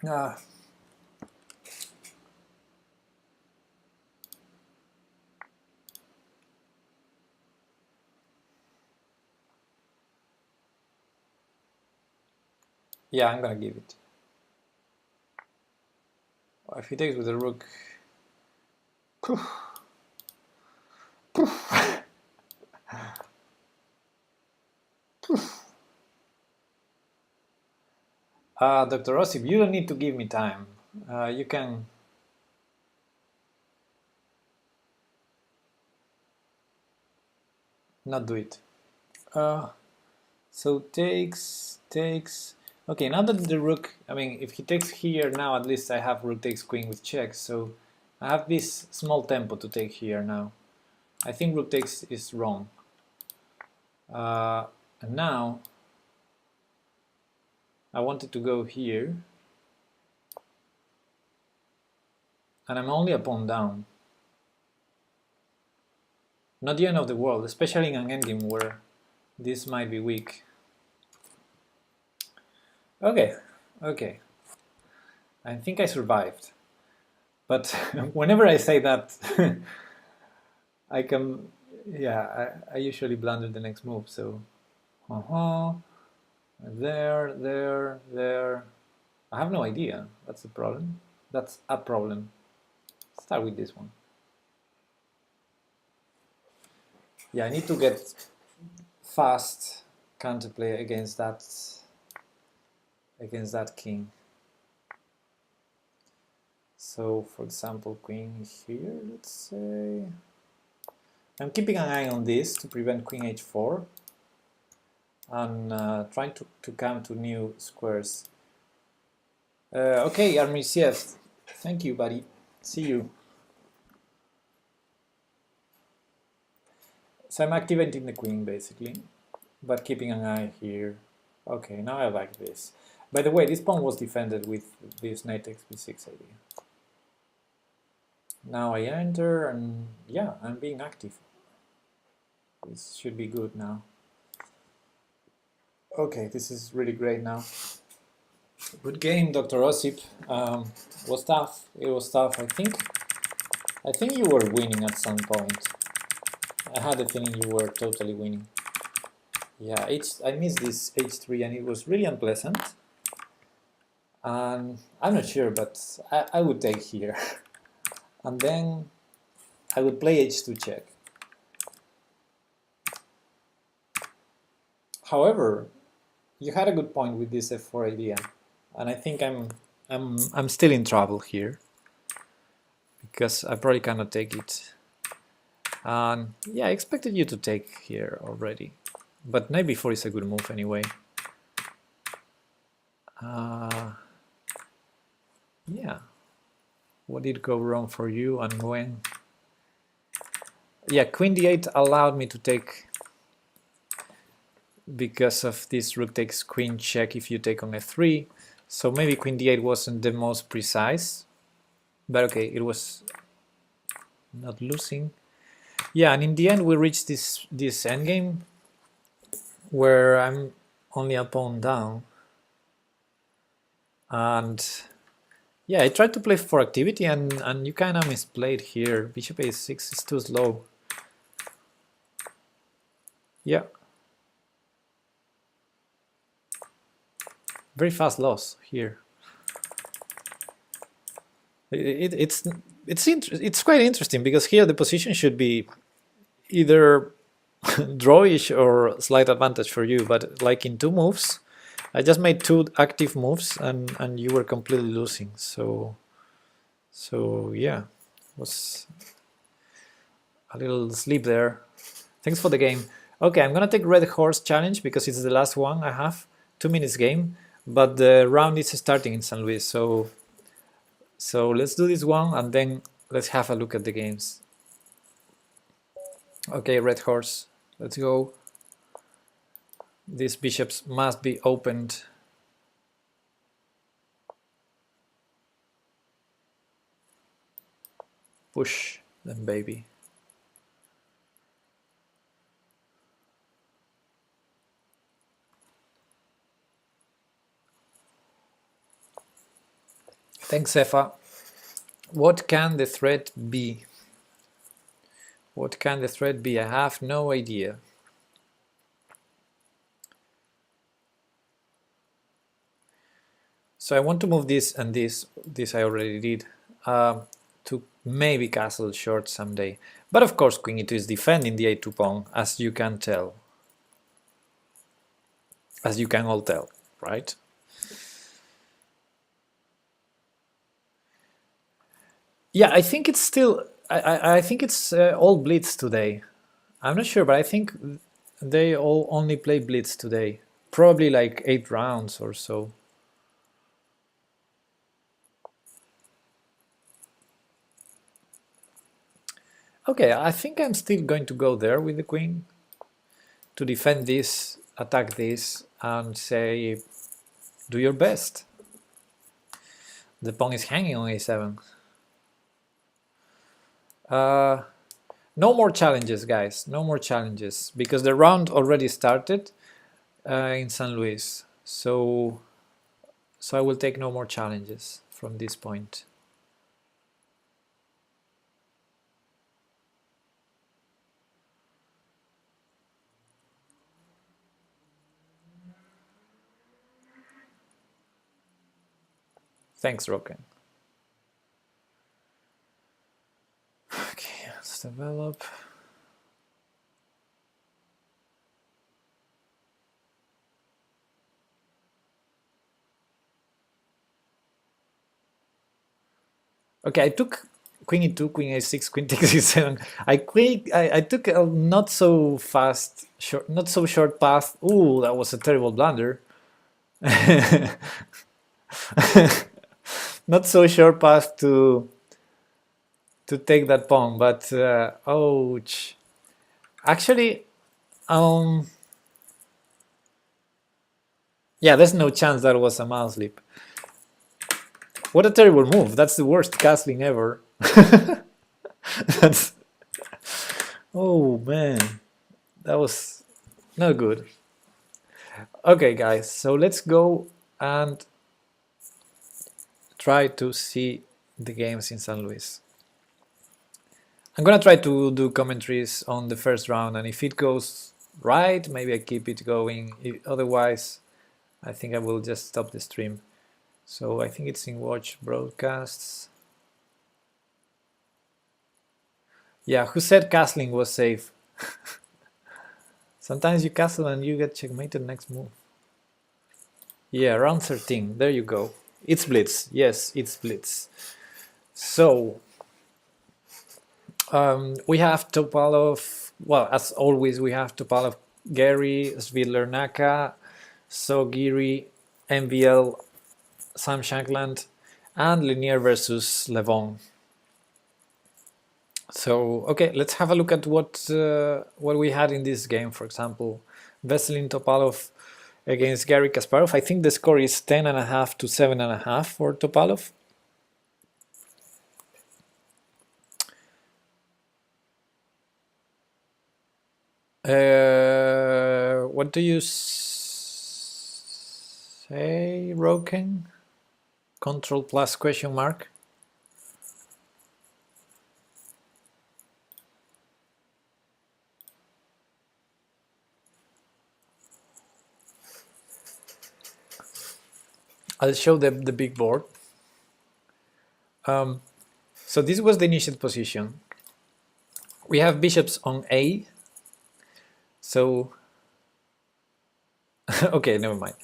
Speaker 2: Ah. Yeah, I'm gonna give it. If he takes with the rook. Poof. Poof. Poof. Dr. Osip, you don't need to give me time. You can. Not do it. So takes. Okay, now that the rook, I mean, if he takes here now, at least I have rook takes queen with checks. So I have this small tempo to take here now. I think rook takes is wrong. And now I wanted to go here. And I'm only a pawn down. Not the end of the world, especially in an endgame where this might be weak. Okay. I think I survived. But whenever I say that, I can, yeah, I usually blunder the next move. So, there. I have no idea. That's the problem. That's a problem. Start with this one. Yeah, I need to get fast counterplay against that king. So, for example, queen here, let's say. I'm keeping an eye on this to prevent queen h4 and trying to come to new squares. Okay, Armisiev, thank you, buddy. See you. So I'm activating the queen, basically, but keeping an eye here. Okay, now I like this. By the way, this pawn was defended with this knight takes b6 idea. Now I enter, and yeah, I'm being active. This should be good now. Okay, this is really great now. Good game, Dr. Osip. Was tough. It was tough. I think you were winning at some point. I had a feeling you were totally winning. Yeah, I missed this h3 and it was really unpleasant. And I'm not sure, but I would take here. And then I would play h2 check. However, you had a good point with this f4 idea, and I think I'm still in trouble here because I probably cannot take it. And yeah, I expected you to take here already, but knight b4 is a good move anyway. Yeah, what did go wrong for you and when? Yeah, queen d8 allowed me to take because of this rook takes queen check if you take on f3. So maybe queen d8 wasn't the most precise, but okay, it was not losing. Yeah, and in the end we reached this endgame where I'm only a pawn down. And yeah, I tried to play for activity and you kind of misplayed here. Bishop a6 is too slow. Yeah. Very fast loss here. It's quite interesting because here the position should be either drawish or slight advantage for you, but like in two moves, I just made two active moves and you were completely losing. So yeah, was a little sleep there. Thanks for the game. Okay, I'm gonna take Red Horse Challenge because it's the last one I have. 2 minutes game, but the round is starting in San Luis, so let's do this one and then let's have a look at the games. Okay, Red Horse, let's go. These bishops must be opened. Push them, baby. Thanks, Efa. What can the threat be? What can the threat be? I have no idea. So I want to move this and this. This I already did. To maybe castle short someday. But of course queen e2 is defending the a2 pawn, as you can tell. As you can all tell, right? Yeah, I think it's still... I think it's all blitz today. I'm not sure, but I think they all only play blitz today. Probably like 8 rounds or so. Okay, I think I'm still going to go there with the queen to defend this, attack this, and say, do your best. The pawn is hanging on a7. No more challenges, guys. No more challenges, because the round already started in San Luis. So I will take no more challenges from this point. Thanks, Roken. Okay, let's develop. Okay, I took queen e2, queen a6, queen takes e7. I took a not so fast, not so short path. Ooh, that was a terrible blunder. Not so short path to take that pawn, but ouch. Actually, yeah, there's no chance that was a mouse leap. What a terrible move. That's the worst castling ever. That's... Oh man, that was not good. Okay, guys, so let's go and try to see the games in San Luis. I'm gonna try to do commentaries on the first round, and if it goes right, maybe I keep it going. Otherwise, I think I will just stop the stream. So I think it's in watch broadcasts. Yeah, who said castling was safe? Sometimes you castle and you get checkmated next move. Yeah, round 13. There you go. It's blitz. Yes, it's blitz. So we have Topalov. Well, as always, we have Topalov, Gary, Svidler, Naka, Sogiri, MVL, Sam Shankland, and Linier versus Levon. So okay, let's have a look at what we had in this game. For example, Veselin Topalov against Gary Kasparov. I think the score is 10.5 to 7.5 for Topalov. What do you say, Roken? Control plus question mark. I'll show the big board. So this was the initial position. We have bishops on A. So, okay, never mind.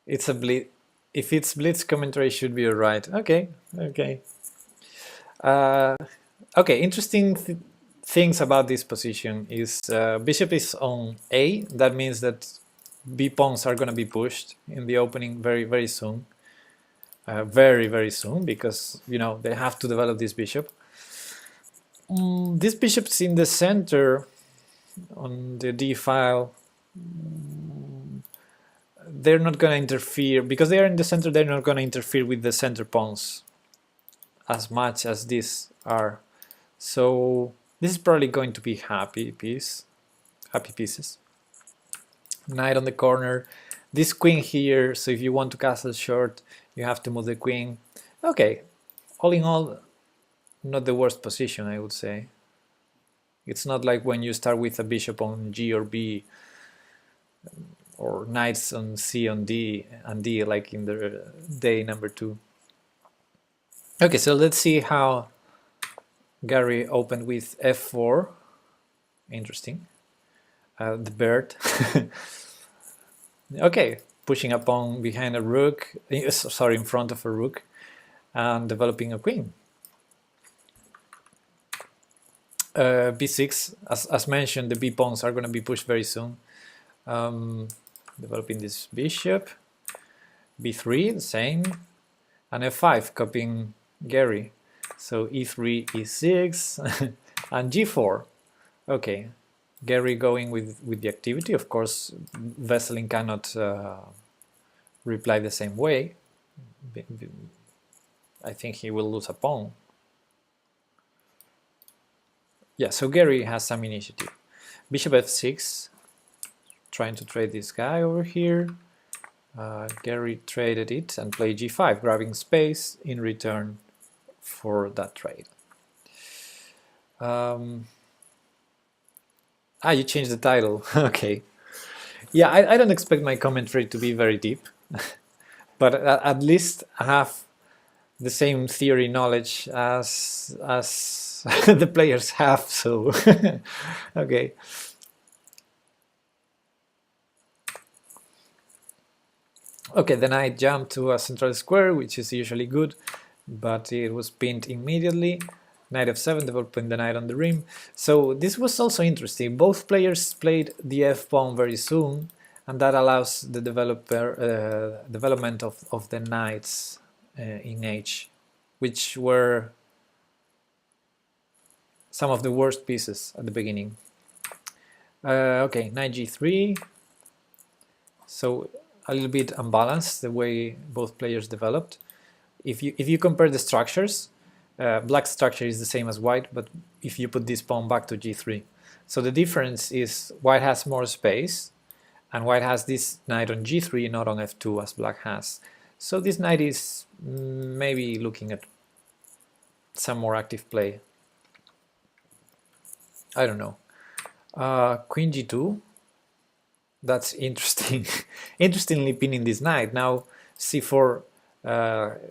Speaker 2: It's a blitz. If it's blitz, commentary should be alright. Okay, okay. Okay, interesting things about this position is bishop is on A. That means that B pawns are going to be pushed in the opening very, very soon. Very, very soon, because, you know, they have to develop this bishop. This bishop's in the center on the D file. They're not going to interfere, because they are in the center, they're not going to interfere with the center pawns as much as these are. So this is probably going to be happy pieces. Knight on the corner. This queen here, so if you want to castle short, you have to move the queen. Okay, all in all, not the worst position, I would say. It's not like when you start with a bishop on G or B, or knights on C on D and D, like in the day number 2. Okay, so let's see how Gary opened with F4. Interesting. The bird. Okay, pushing a pawn behind a rook, sorry, in front of a rook, and developing a queen. B6, as mentioned, the B pawns are going to be pushed very soon. Developing this bishop. B3, the same, and F5, copying Gary. So E3, E6, and G4. Okay, Gary going with the activity. Of course, Veselin cannot reply the same way. I think he will lose a pawn. Yeah, so Gary has some initiative. Bishop F6, trying to trade this guy over here. Gary traded it and played G5, grabbing space in return for that trade. You changed the title. Okay. Yeah, I don't expect my commentary to be very deep, but at least I have the same theory knowledge as the players have. So okay. Okay, then I jumped to a central square, which is usually good, but it was pinned immediately. Knight f7, developing the knight on the rim. So this was also interesting. Both players played the f-pawn very soon, and that allows the development of the knights in h, which were some of the worst pieces at the beginning. Okay, knight g3. So a little bit unbalanced the way both players developed. If you compare the structures, black structure is the same as white, but if you put this pawn back to g3, so the difference is white has more space, and white has this knight on g3, not on f2 as black has. So this knight is maybe looking at some more active play. I don't know. Queen g2. That's interesting. Interestingly pinning this knight. Now c4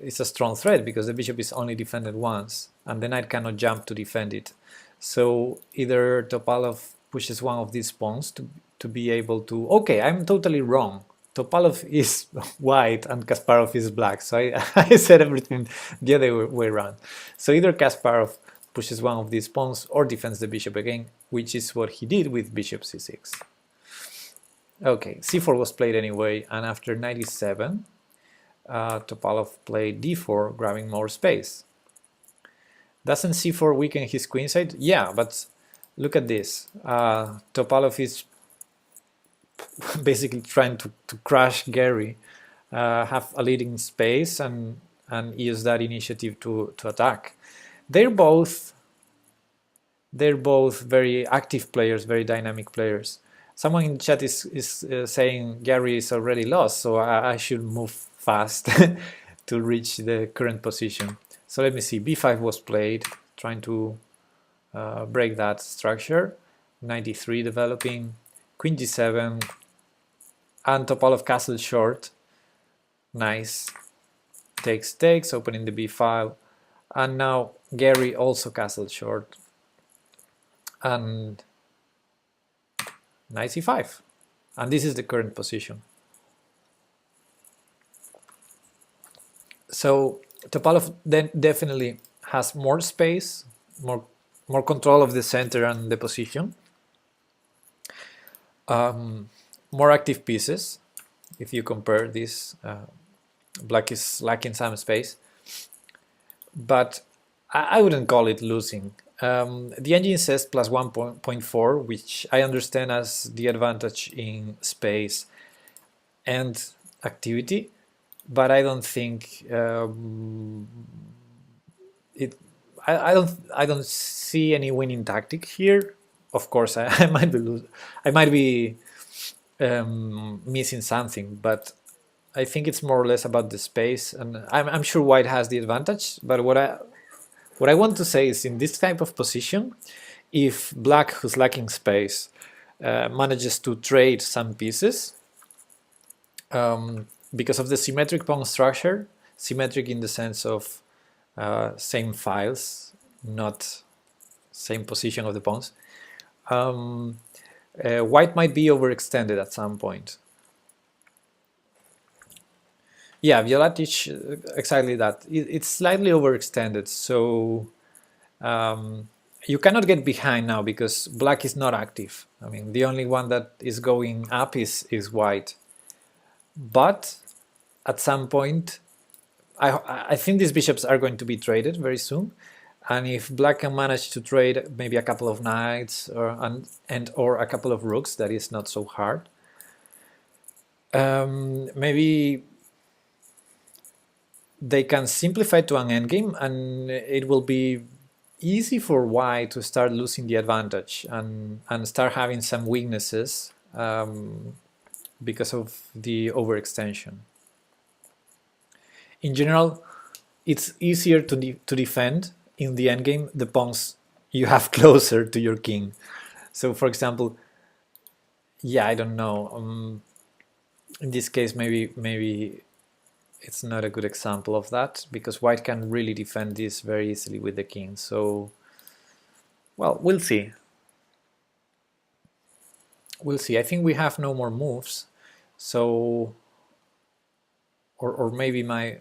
Speaker 2: is a strong threat because the bishop is only defended once and the knight cannot jump to defend it. So either Topalov pushes one of these pawns to be able to... Okay, I'm totally wrong. Topalov is white and Kasparov is black. So I said everything the other way around. So either Kasparov pushes one of these pawns or defends the bishop again, which is what he did with bishop c6. Okay, c4 was played anyway, and after knight e7, Topalov played d4, grabbing more space. Doesn't c4 weaken his queenside? Yeah, but look at this. Topalov is basically trying to crush Gary, have a leading space, and use that initiative to attack. They're both very active players, very dynamic players. Someone in the chat is saying Gary is already lost, so I should move fast to reach the current position. So let me see, b5 was played, trying to break that structure. Knight e3 developing, queen g7, and Topalov castle short. Nice. Takes, opening the b file. And now Gary also castle short. And knight c5, and this is the current position. So Topalov then definitely has more space, more control of the center and the position, more active pieces. If you compare this, black is lacking some space, but I wouldn't call it losing. The engine says plus 1.4, which I understand as the advantage in space and activity, but I don't think I don't see any winning tactic here. Of course, I might be missing something, but I think it's more or less about the space, and I'm sure white has the advantage. But what I want to say is, in this type of position, if black, who's lacking space, manages to trade some pieces, because of the symmetric pawn structure, symmetric in the sense of same files, not same position of the pawns, white might be overextended at some point. Yeah, Violatic, exactly that. It's slightly overextended, so you cannot get behind now because black is not active. I mean, the only one that is going up is white. But at some point, I think these bishops are going to be traded very soon. And if black can manage to trade maybe a couple of knights or a couple of rooks, that is not so hard. Maybe they can simplify to an endgame, and it will be easy for white to start losing the advantage and start having some weaknesses because of the overextension. In general, it's easier to defend in the endgame the pawns you have closer to your king. So, for example, yeah, I don't know. In this case, maybe it's not a good example of that, because white can really defend this very easily with the king. So, well, we'll see. We'll see. I think we have no more moves. So, or maybe my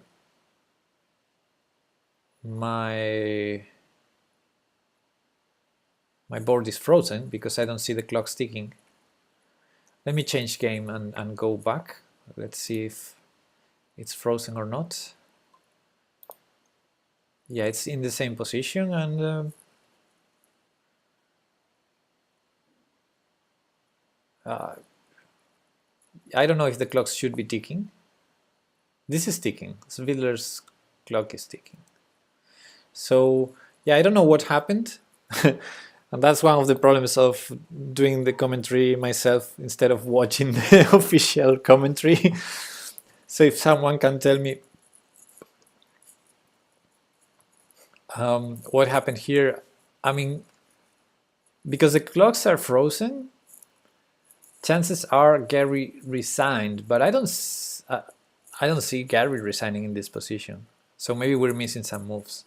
Speaker 2: board is frozen because I don't see the clock ticking. Let me change game and go back. Let's see if it's frozen or not. Yeah, it's in the same position, and I don't know if the clocks should be ticking. This is ticking. Svidler's clock is ticking. So yeah, I don't know what happened. And that's one of the problems of doing the commentary myself instead of watching the official commentary. So if someone can tell me what happened here, I mean, because the clocks are frozen, chances are Gary resigned, but I don't see Gary resigning in this position. So maybe we're missing some moves.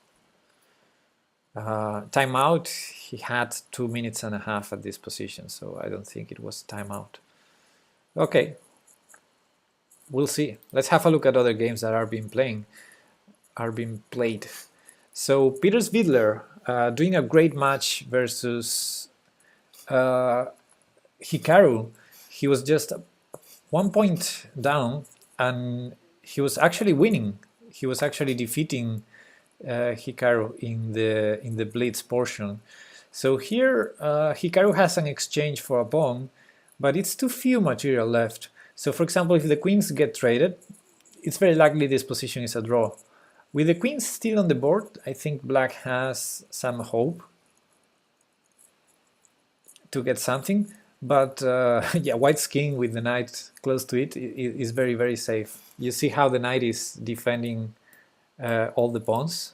Speaker 2: Timeout, he had 2 minutes and a half at this position, so I don't think it was timeout. Okay, we'll see. Let's have a look at other games that are being played. So Peter Svidler doing a great match versus Hikaru. He was just 1 point down, and he was actually winning. He was actually defeating Hikaru in the blitz portion. So here Hikaru has an exchange for a pawn, but it's too few material left. So for example, if the queens get traded, it's very likely this position is a draw. With the queens still on the board, I think black has some hope to get something, but yeah, white's king with the knight close to it is very, very safe. You see how the knight is defending all the pawns,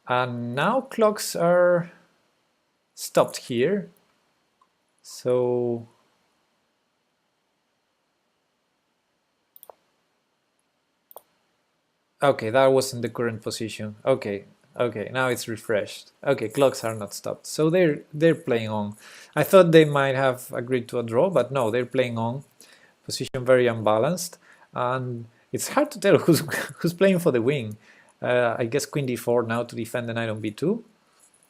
Speaker 2: and now clocks are stopped here. So okay, that wasn't the current position. Okay, now it's refreshed. Okay, clocks are not stopped, so they're playing on. I thought they might have agreed to a draw, but no, they're playing on. Position very unbalanced, and it's hard to tell who's playing for the wing. I guess queen d4 now to defend the knight on b2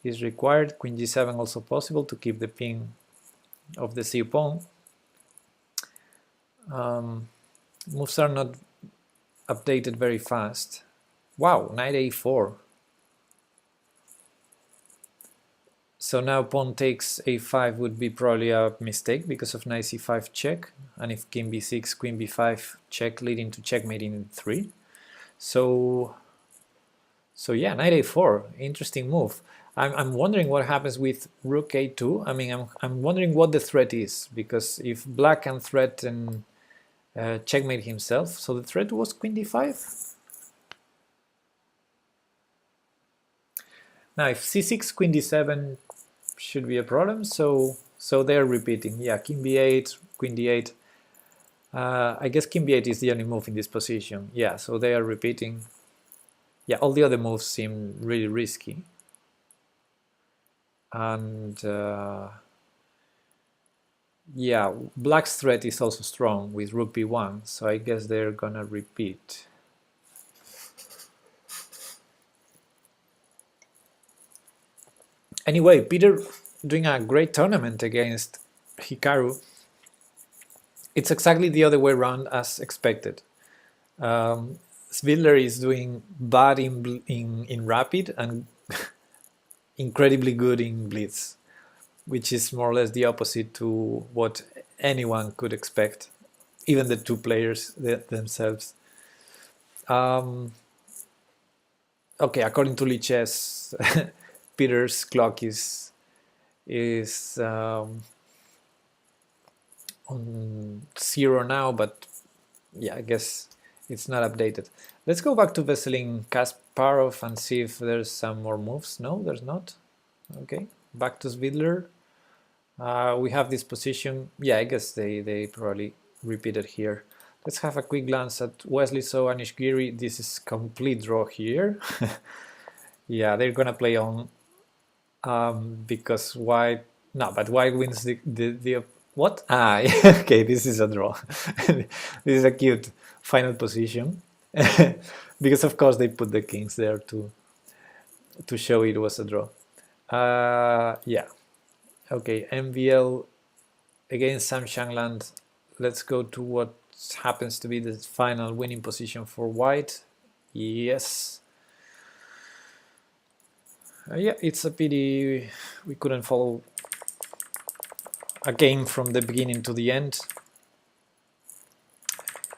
Speaker 2: is required. Queen g7 also possible to keep the pin of the c pawn. Moves are not updated very fast. Wow, knight a4. So now pawn takes a5 would be probably a mistake because of knight c5 check, and if king b6, queen b5 check, leading to checkmate in 3. So yeah, knight a4, interesting move. I'm wondering what happens with rook a2. I mean, I'm wondering what the threat is, because if black can threaten checkmate himself, so the threat was queen d5. Now if c6, queen d7 should be a problem, so they're repeating. Yeah, king b8, queen d8. I guess king b8 is the only move in this position. Yeah, so they are repeating. Yeah, all the other moves seem really risky. And yeah, black's threat is also strong with rook b1, so I guess they're gonna repeat. Anyway, Peter doing a great tournament against Hikaru. It's exactly the other way around as expected. Svidler is doing bad in rapid and incredibly good in blitz, which is more or less the opposite to what anyone could expect, even the two players themselves. Okay, according to Chess, Peter's clock is on 0 now, but yeah, I guess it's not updated. Let's go back to Veselin Kasparov and see if there's some more moves. No, there's not. Okay, back to Svidler. We have this position. Yeah, I guess they probably repeated here. Let's have a quick glance at Wesley So and Ishgiri. This is complete draw here. Yeah, they're gonna play on because white. No, but white wins the what? Ah, okay, this is a draw. This is a cute final position because of course they put the kings there to show it was a draw. Yeah. Okay, MVL against Sam Shangland. Let's go to what happens to be the final winning position for white. Yes. Yeah, it's a pity we couldn't follow a game from the beginning to the end.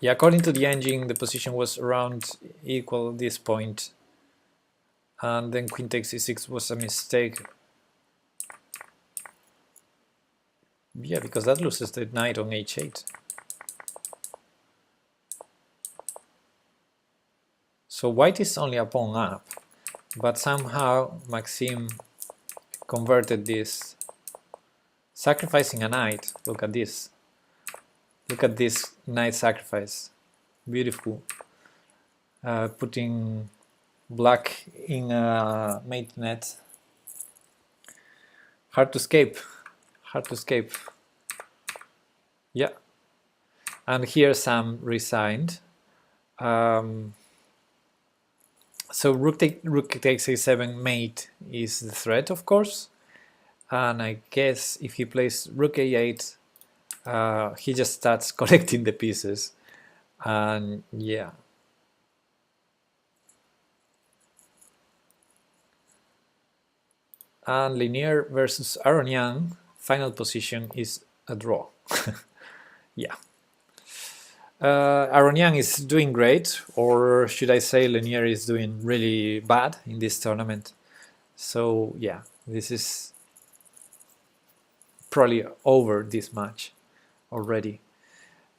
Speaker 2: Yeah, according to the engine, the position was around equal at this point. And then queen takes c6 was a mistake. Yeah, because that loses the knight on h8. So white is only a pawn up, but somehow Maxime converted this, sacrificing a knight. Look at this. Look at this knight sacrifice. Beautiful. Putting black in a mate net. Hard to escape. Hard to escape. Yeah. And here Sam resigned. So rook takes a7 mate is the threat, of course. And I guess if he plays rook a8, he just starts collecting the pieces. And yeah. And Linear versus Aronian, final position is a draw. Yeah. Aronian is doing great, or should I say Linear is doing really bad in this tournament. So yeah, this is probably over this match already.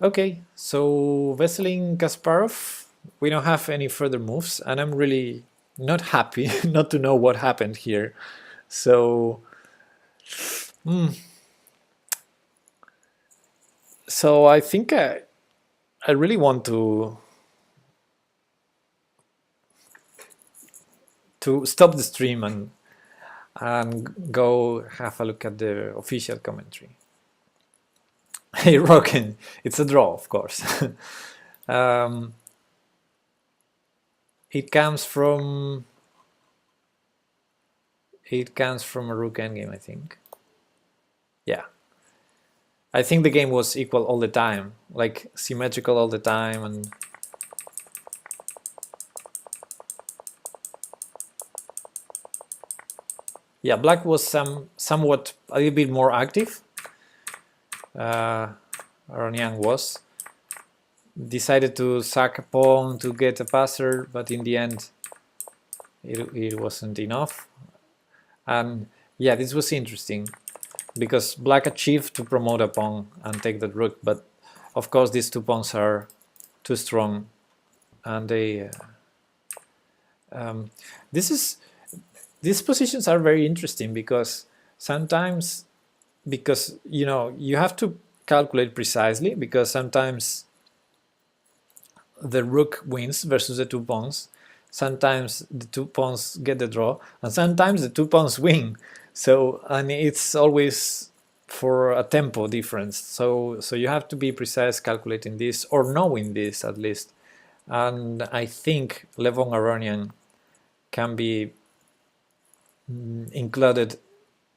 Speaker 2: Okay, so Veselin Kasparov, we don't have any further moves, and I'm really not happy not to know what happened here. So, so I think I really want to stop the stream and go have a look at the official commentary. Hey, Rockin, it's a draw, of course. It comes from a rook endgame, I think. Yeah. I think the game was equal all the time, like symmetrical all the time, and yeah, black was somewhat a little bit more active. Aronian was decided to sack a pawn to get a passer, but in the end it wasn't enough. And yeah, this was interesting because black achieved to promote a pawn and take the rook, but of course these two pawns are too strong, and they these positions are very interesting because sometimes, because you have to calculate precisely, because sometimes the rook wins versus the two pawns, sometimes the two pawns get the draw, and sometimes the two pawns win. So, and it's always for a tempo difference. So you have to be precise calculating this, or knowing this at least. And I think Levon Aronian can be included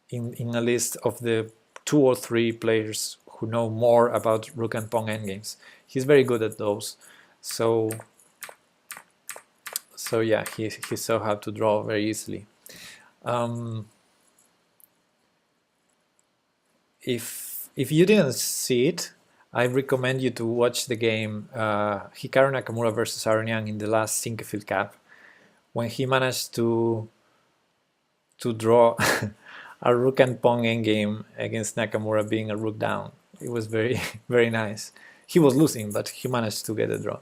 Speaker 2: in a list of the 2 or 3 players who know more about rook and pawn endgames. He's very good at those. So yeah, he saw how to draw very easily. If you didn't see it, I recommend you to watch the game Hikaru Nakamura versus Aronian in the last Sinquefield Cup, when he managed to draw a rook and pawn endgame against Nakamura being a rook down. It was very very nice. He was losing, but he managed to get a draw.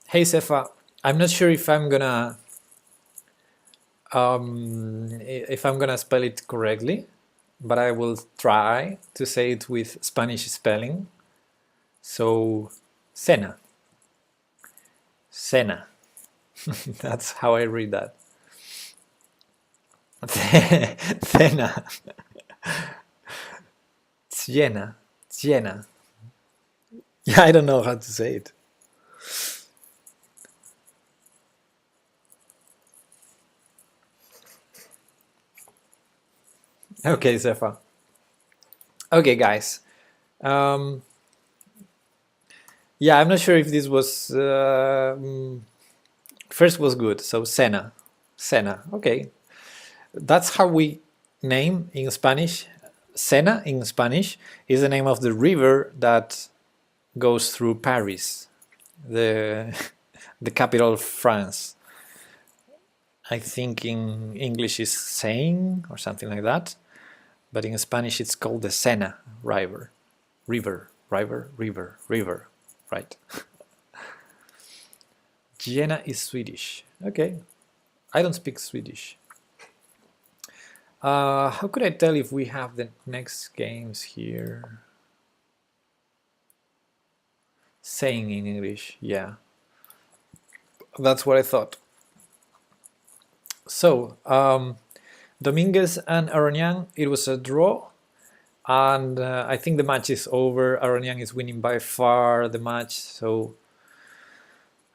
Speaker 2: Hey Sefa, I'm not sure if I'm gonna if I'm gonna spell it correctly, but I will try to say it with Spanish spelling. So, cena. Cena. That's how I read that. Cena. Siena. Siena. Yeah, I don't know how to say it. Okay, Zefa. Okay, guys. Um, yeah, I'm not sure if this was first was good. So Sena, Sena. Okay, that's how we name in Spanish. Sena in Spanish is the name of the river that goes through Paris, the the capital of France. I think in English is Seine or something like that, but in Spanish it's called the Sena River. River, right? Jena is Swedish. Okay, I don't speak Swedish. How could I tell if we have the next games here? Saying in English, yeah. That's what I thought. So, Dominguez and Aronian, it was a draw. And I think the match is over. Aronian is winning by far the match. So,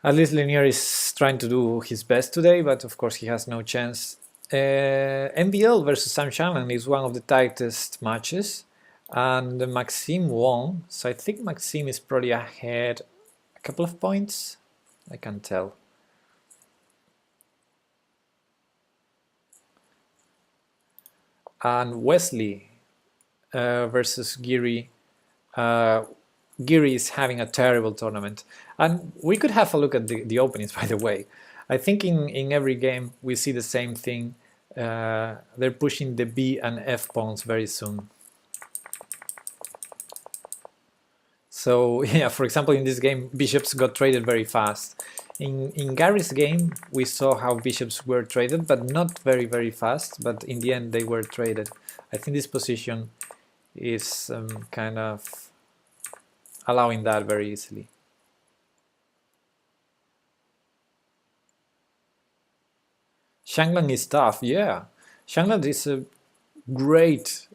Speaker 2: at least Linier is trying to do his best today, but of course he has no chance. MBL versus Sam Shannon is one of the tightest matches. And Maxime won. So I think Maxime is probably ahead a couple of points. I can't tell. And Wesley versus Giri. Giri is having a terrible tournament. And we could have a look at the openings, by the way. I think in every game we see the same thing. They're pushing the B and F pawns very soon. So yeah, for example, in this game, bishops got traded very fast. In Gary's game, we saw how bishops were traded, but not very fast. But in the end, they were traded. I think this position is kind of allowing that very easily. Shanglan is tough, yeah. Shanglan is a great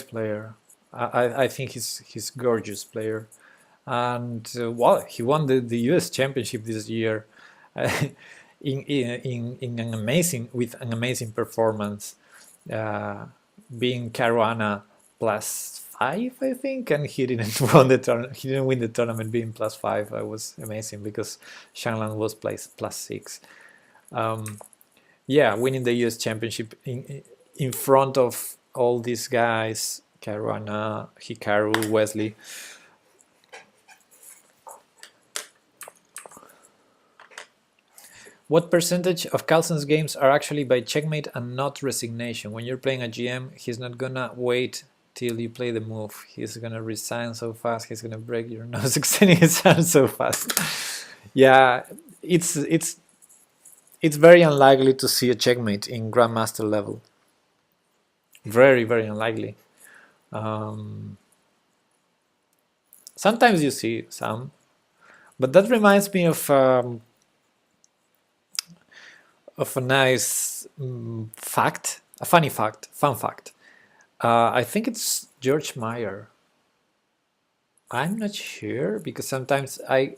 Speaker 2: player. I think he's gorgeous player, and well, he won the U.S. Championship this year in an amazing performance, being Caruana +5, I think, and he didn't win the tournament being +5. That was amazing because Shanglan was +6. Yeah, winning the U.S. Championship in front of all these guys. Caruana, Hikaru, Wesley. What percentage of Carlsen's games are actually by checkmate and not resignation? When you're playing a GM, he's not gonna wait till you play the move. He's gonna resign so fast, he's gonna break your nose extending his hand so fast. Yeah, it's very unlikely to see a checkmate in Grandmaster level. Very unlikely. Sometimes you see some, but that reminds me of a nice fact, a fun fact. I think it's George Meyer. I'm not sure because sometimes I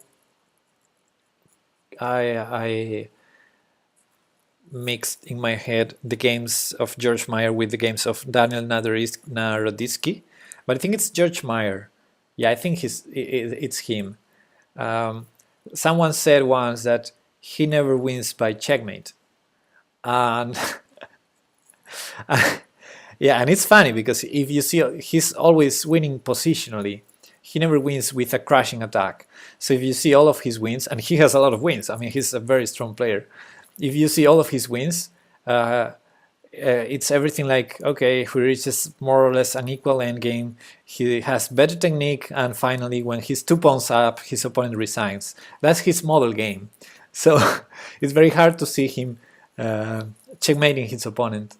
Speaker 2: mixed in my head the games of George Meyer with the games of Daniel Naroditsky, but I think it's George Meyer. Yeah, I think it's him. Someone said once that he never wins by checkmate, and yeah, and it's funny because if you see, he's always winning positionally. He never wins with a crashing attack. So if you see all of his wins, and he has a lot of wins, I mean, he's a very strong player. If you see all of his wins, it's everything like, okay, he reaches more or less an equal endgame, he has better technique, and finally, when he's 2 pawns up, his opponent resigns. That's his model game. So it's very hard to see him checkmating his opponent.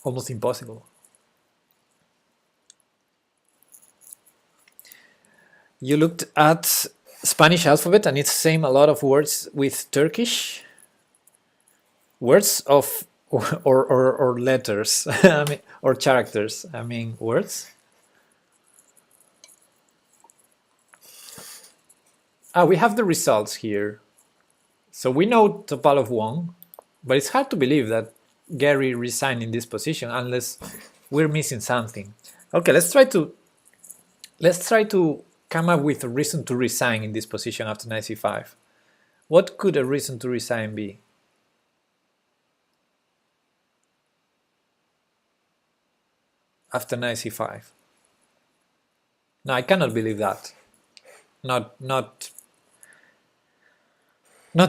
Speaker 2: Almost impossible. You looked at Spanish alphabet and it's same a lot of words with Turkish words of or letters. I mean, or characters. I mean words. We have the results here. So we know Topalov won, but it's hard to believe that Gary resigned in this position unless we're missing something. Okay, let's try to come up with a reason to resign in this position after knight c5. What could a reason to resign be? After knight c5. No, I cannot believe that. Not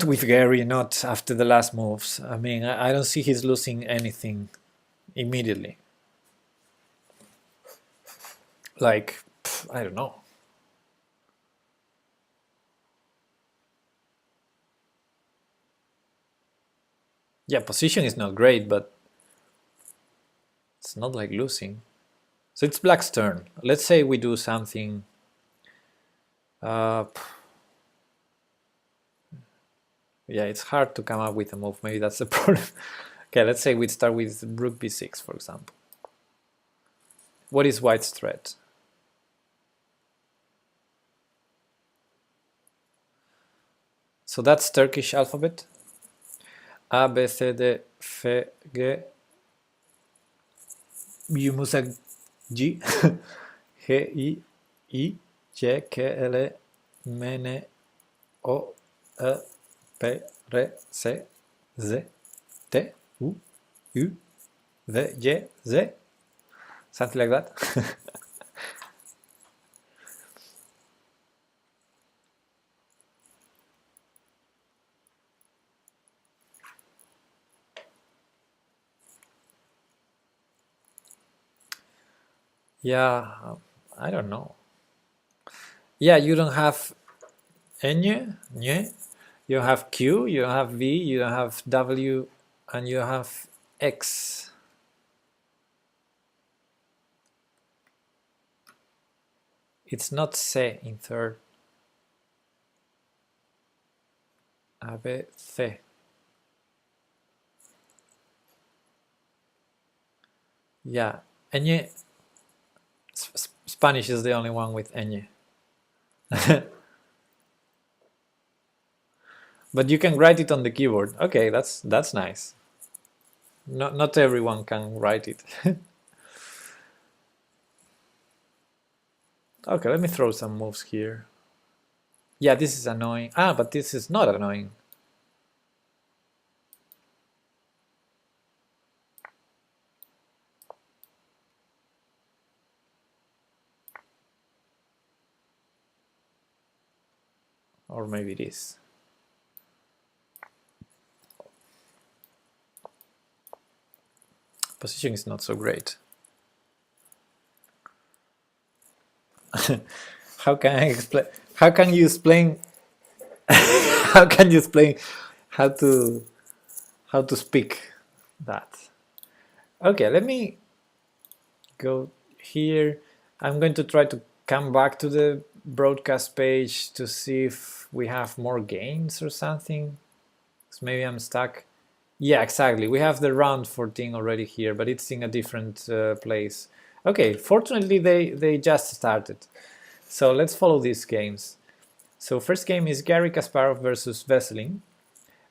Speaker 2: with Gary, not after the last moves. I mean, I don't see he's losing anything immediately. Like, I don't know. Yeah, position is not great, but it's not like losing. So it's Black's turn. Let's say we do something. Yeah, it's hard to come up with a move. Maybe that's the problem. Okay, let's say we start with rook b6, for example. What is White's threat? So that's Turkish alphabet. A, B, C, D, F, G, Yumusa, G, G, I, J, K, L, M, N, O, E, P, R, C, Z, T, U, U, V, Y, Z. Something like that. Yeah, I don't know. Yeah, you don't have N, you don't have Q, you don't have V, you don't have W, and you have X. It's not C in third. A, B, C. Yeah, Ñ. Spanish is the only one with Ñ. But you can write it on the keyboard. Okay, that's nice. Not everyone can write it. Okay, let me throw some moves here. Yeah, this is annoying. But this is not annoying. Or maybe it is. Position is not so great. How can I explain? How can you explain? How can you explain how to speak that? Okay, let me go here. I'm going to try to come back to the broadcast page to see if we have more games or something. So maybe I'm stuck. Yeah, exactly. We have the round 14 already here, but it's in a different place. Okay, fortunately they just started. So let's follow these games. So first game is Garry Kasparov versus Veselin.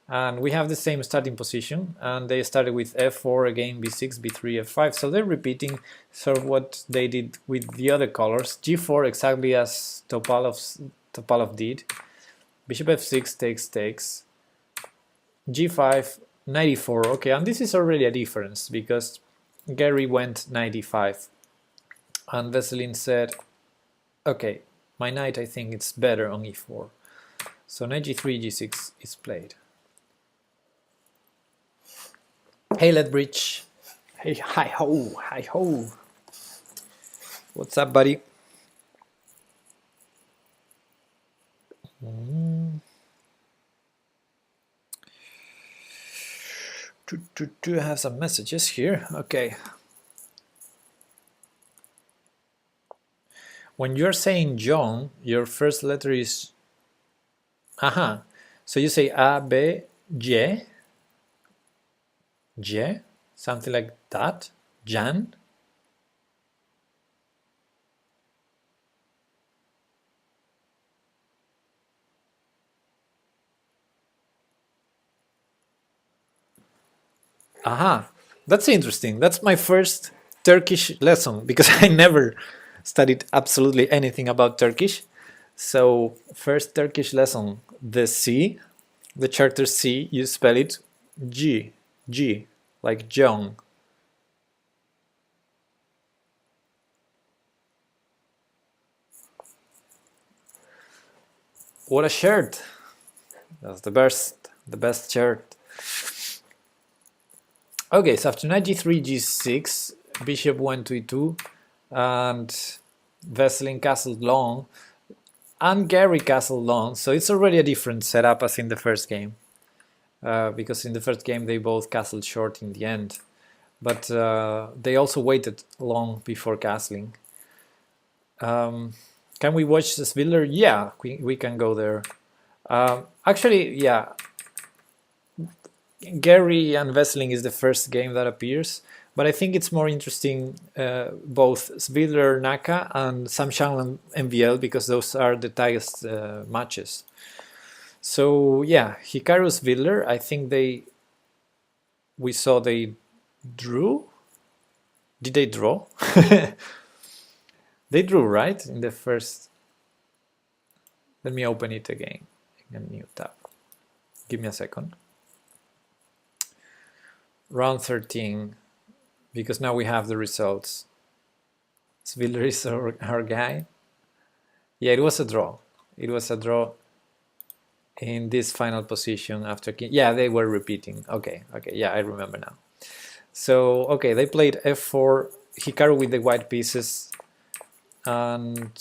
Speaker 2: And we have the same starting position, and they started with f4, again b6, b3, f5, so they're repeating sort of what they did with the other colors. g4 exactly as Topalov did. Bishop f6 takes, g5, 94, okay, and this is already a difference, because Gary went 95, and Veselin said, okay, my knight I think it's better on e4. So knight g3, g6 is played. Hey, Ledbridge. Hey, hi ho, hi ho. What's up, buddy? I have some messages here. Okay. When you're saying John, your first letter is aha. So you say A, B, J, J, something like that. Jan. Aha. That's interesting. That's my first Turkish lesson because I never studied absolutely anything about Turkish. So first Turkish lesson, the C, the character C, you spell it G, G, like John. What a shirt! That's the best shirt. Okay, so after knight g3, g6, bishop went to e2, and Veselin castled long, and Gary castled long, so it's already a different setup as in the first game. Because in the first game they both castled short in the end. But they also waited long before castling. Can we watch the Sviller? Yeah, we can go there. Actually, yeah, Gary and Veselin is the first game that appears, but I think it's more interesting both Sviller Naka and Samshan MVL because those are the tightest matches. So yeah, Hikaru Sviller, I think we saw they drew. Did they draw? They drew, right? In the first. Let me open it again in a new tab. Give me a second. Round 13, because now we have the results. Sviller is our guy. Yeah, it was a draw. It was a draw in this final position after. Yeah, they were repeating. Okay, yeah, I remember now. So, okay, they played f4, Hikaru with the white pieces, and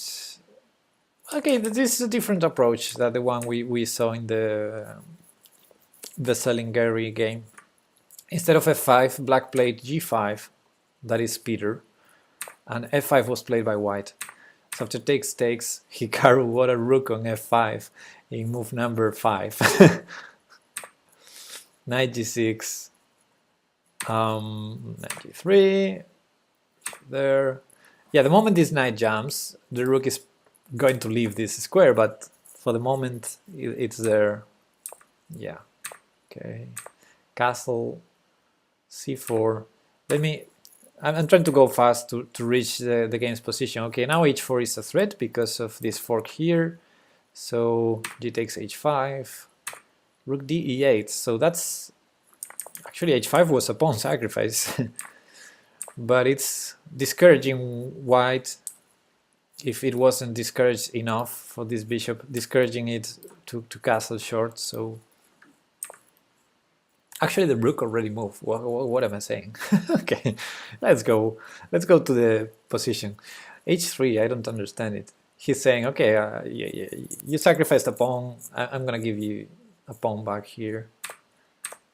Speaker 2: okay, this is a different approach than the one we saw in the Selingari game. Instead of f5, black played g5, that is Peter, and f5 was played by white. So after takes, Hikaru, what a rook on f5 in move number 5. Knight g6, knight g3, there. Yeah, the moment this knight jumps, the rook is going to leave this square, but for the moment it's there. Yeah, okay. Castle, c4. I'm trying to go fast to reach the game's position. Okay, now h4 is a threat because of this fork here. So g takes h5, rook d e8. So that's actually h5 was a pawn sacrifice, but it's discouraging white if it wasn't discouraged enough for this bishop, discouraging it to castle short. So actually the rook already moved. What am I saying? Okay, let's go to the position. h3, I don't understand it. He's saying, okay, you sacrificed a pawn, I'm gonna give you a pawn back here.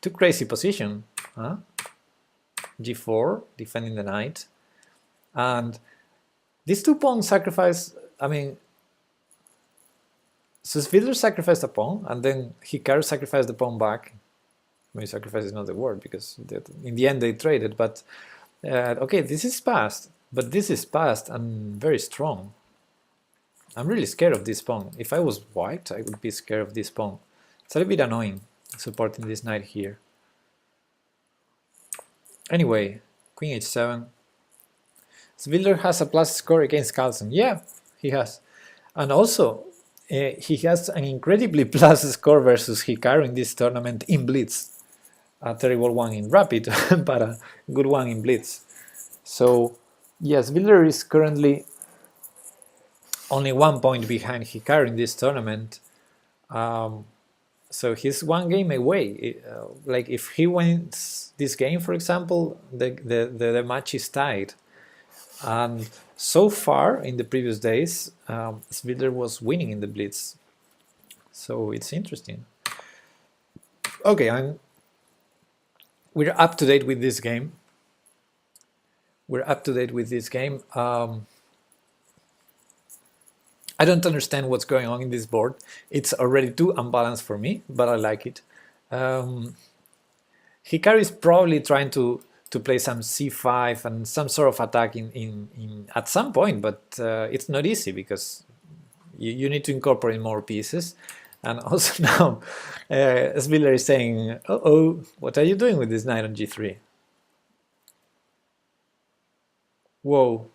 Speaker 2: Too crazy position, huh? g4, defending the knight. And these two pawns sacrifice, I mean, so Sviller sacrificed a pawn, and then Hikaru sacrificed the pawn back. Maybe sacrifice is not the word, because in the end they traded, but okay, this is fast, but this is fast and very strong. I'm really scared of this pawn. If I was white, I would be scared of this pawn. It's a little bit annoying, supporting this knight here. Anyway, queen h7. Sviller has a plus score against Carlsen. Yeah, he has. And also, he has an incredibly plus score versus Hikaru in this tournament in Blitz. A terrible one in Rapid, but a good one in Blitz. So, yes, Sviller is currently only 1 point behind Hikaru in this tournament. So he's 1 game away. Like if he wins this game, for example, the match is tied. And so far in the previous days, Sviller was winning in the Blitz. So it's interesting. Okay, we're up to date with this game. We're up to date with this game. I don't understand what's going on in this board. It's already too unbalanced for me, but I like it. Hikaru is probably trying to play some c5 and some sort of attack in at some point, but it's not easy because you need to incorporate more pieces. And also now, Sviller is saying, "Oh, what are you doing with this knight on g3?" Whoa.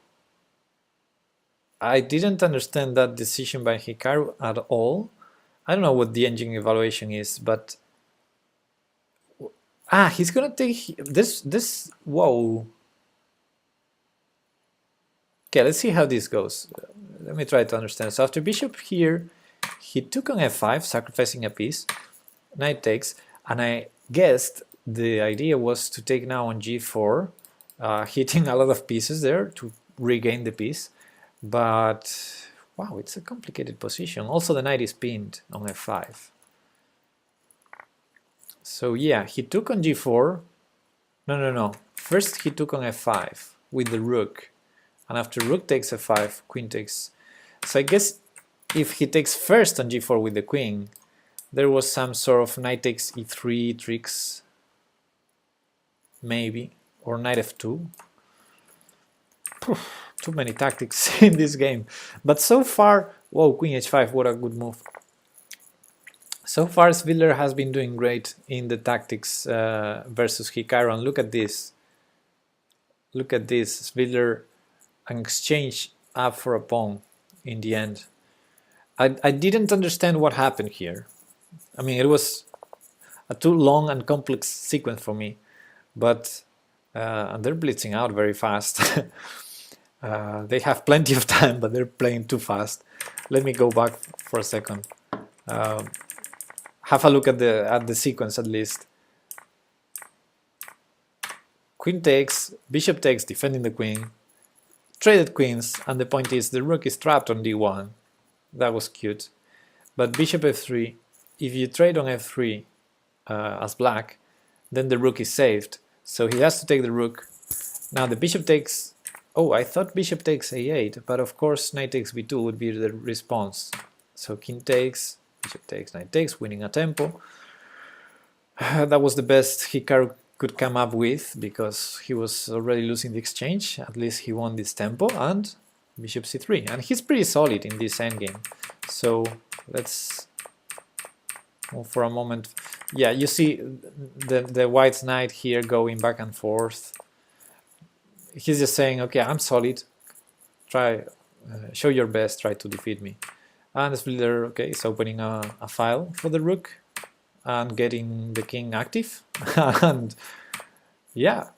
Speaker 2: I didn't understand that decision by Hikaru at all. I don't know what the engine evaluation is, but he's gonna take this. Whoa. Okay, let's see how this goes. Let me try to understand. So after bishop here, he took on f5, sacrificing a piece. Knight takes, and I guessed the idea was to take now on g4, hitting a lot of pieces there to regain the piece. But wow, it's a complicated position. Also, the knight is pinned on f5. So yeah, he took on g4. No. First he took on f5 with the rook. And after rook takes f5, queen takes. So I guess if he takes first on g4 with the queen, there was some sort of knight takes e3 tricks, maybe, or knight f2. Too many tactics in this game. But so far, whoa, queen h5, what a good move. So far, Sviller has been doing great in the tactics versus Hikaru. And look at this. Look at this. Sviller an exchange up for a pawn in the end. I didn't understand what happened here. I mean, it was a too long and complex sequence for me. But they're blitzing out very fast. They have plenty of time, but they're playing too fast. Let me go back for a second. Have a look at the sequence at least. Queen takes, bishop takes, defending the queen. Traded queens, and the point is the rook is trapped on d1. That was cute. But bishop f3, if you trade on f3 as black, then the rook is saved. So he has to take the rook. Now the bishop takes. Oh, I thought bishop takes a8, but of course knight takes b2 would be the response. So king takes, bishop takes, knight takes, winning a tempo. That was the best Hikaru could come up with because he was already losing the exchange. At least he won this tempo, and bishop c3. And he's pretty solid in this endgame. So let's move for a moment. Yeah, you see the white knight here going back and forth. He's just saying, okay, I'm solid, try, show your best, try to defeat me. And Sviller, okay, is opening a file for the rook and getting the king active. And yeah,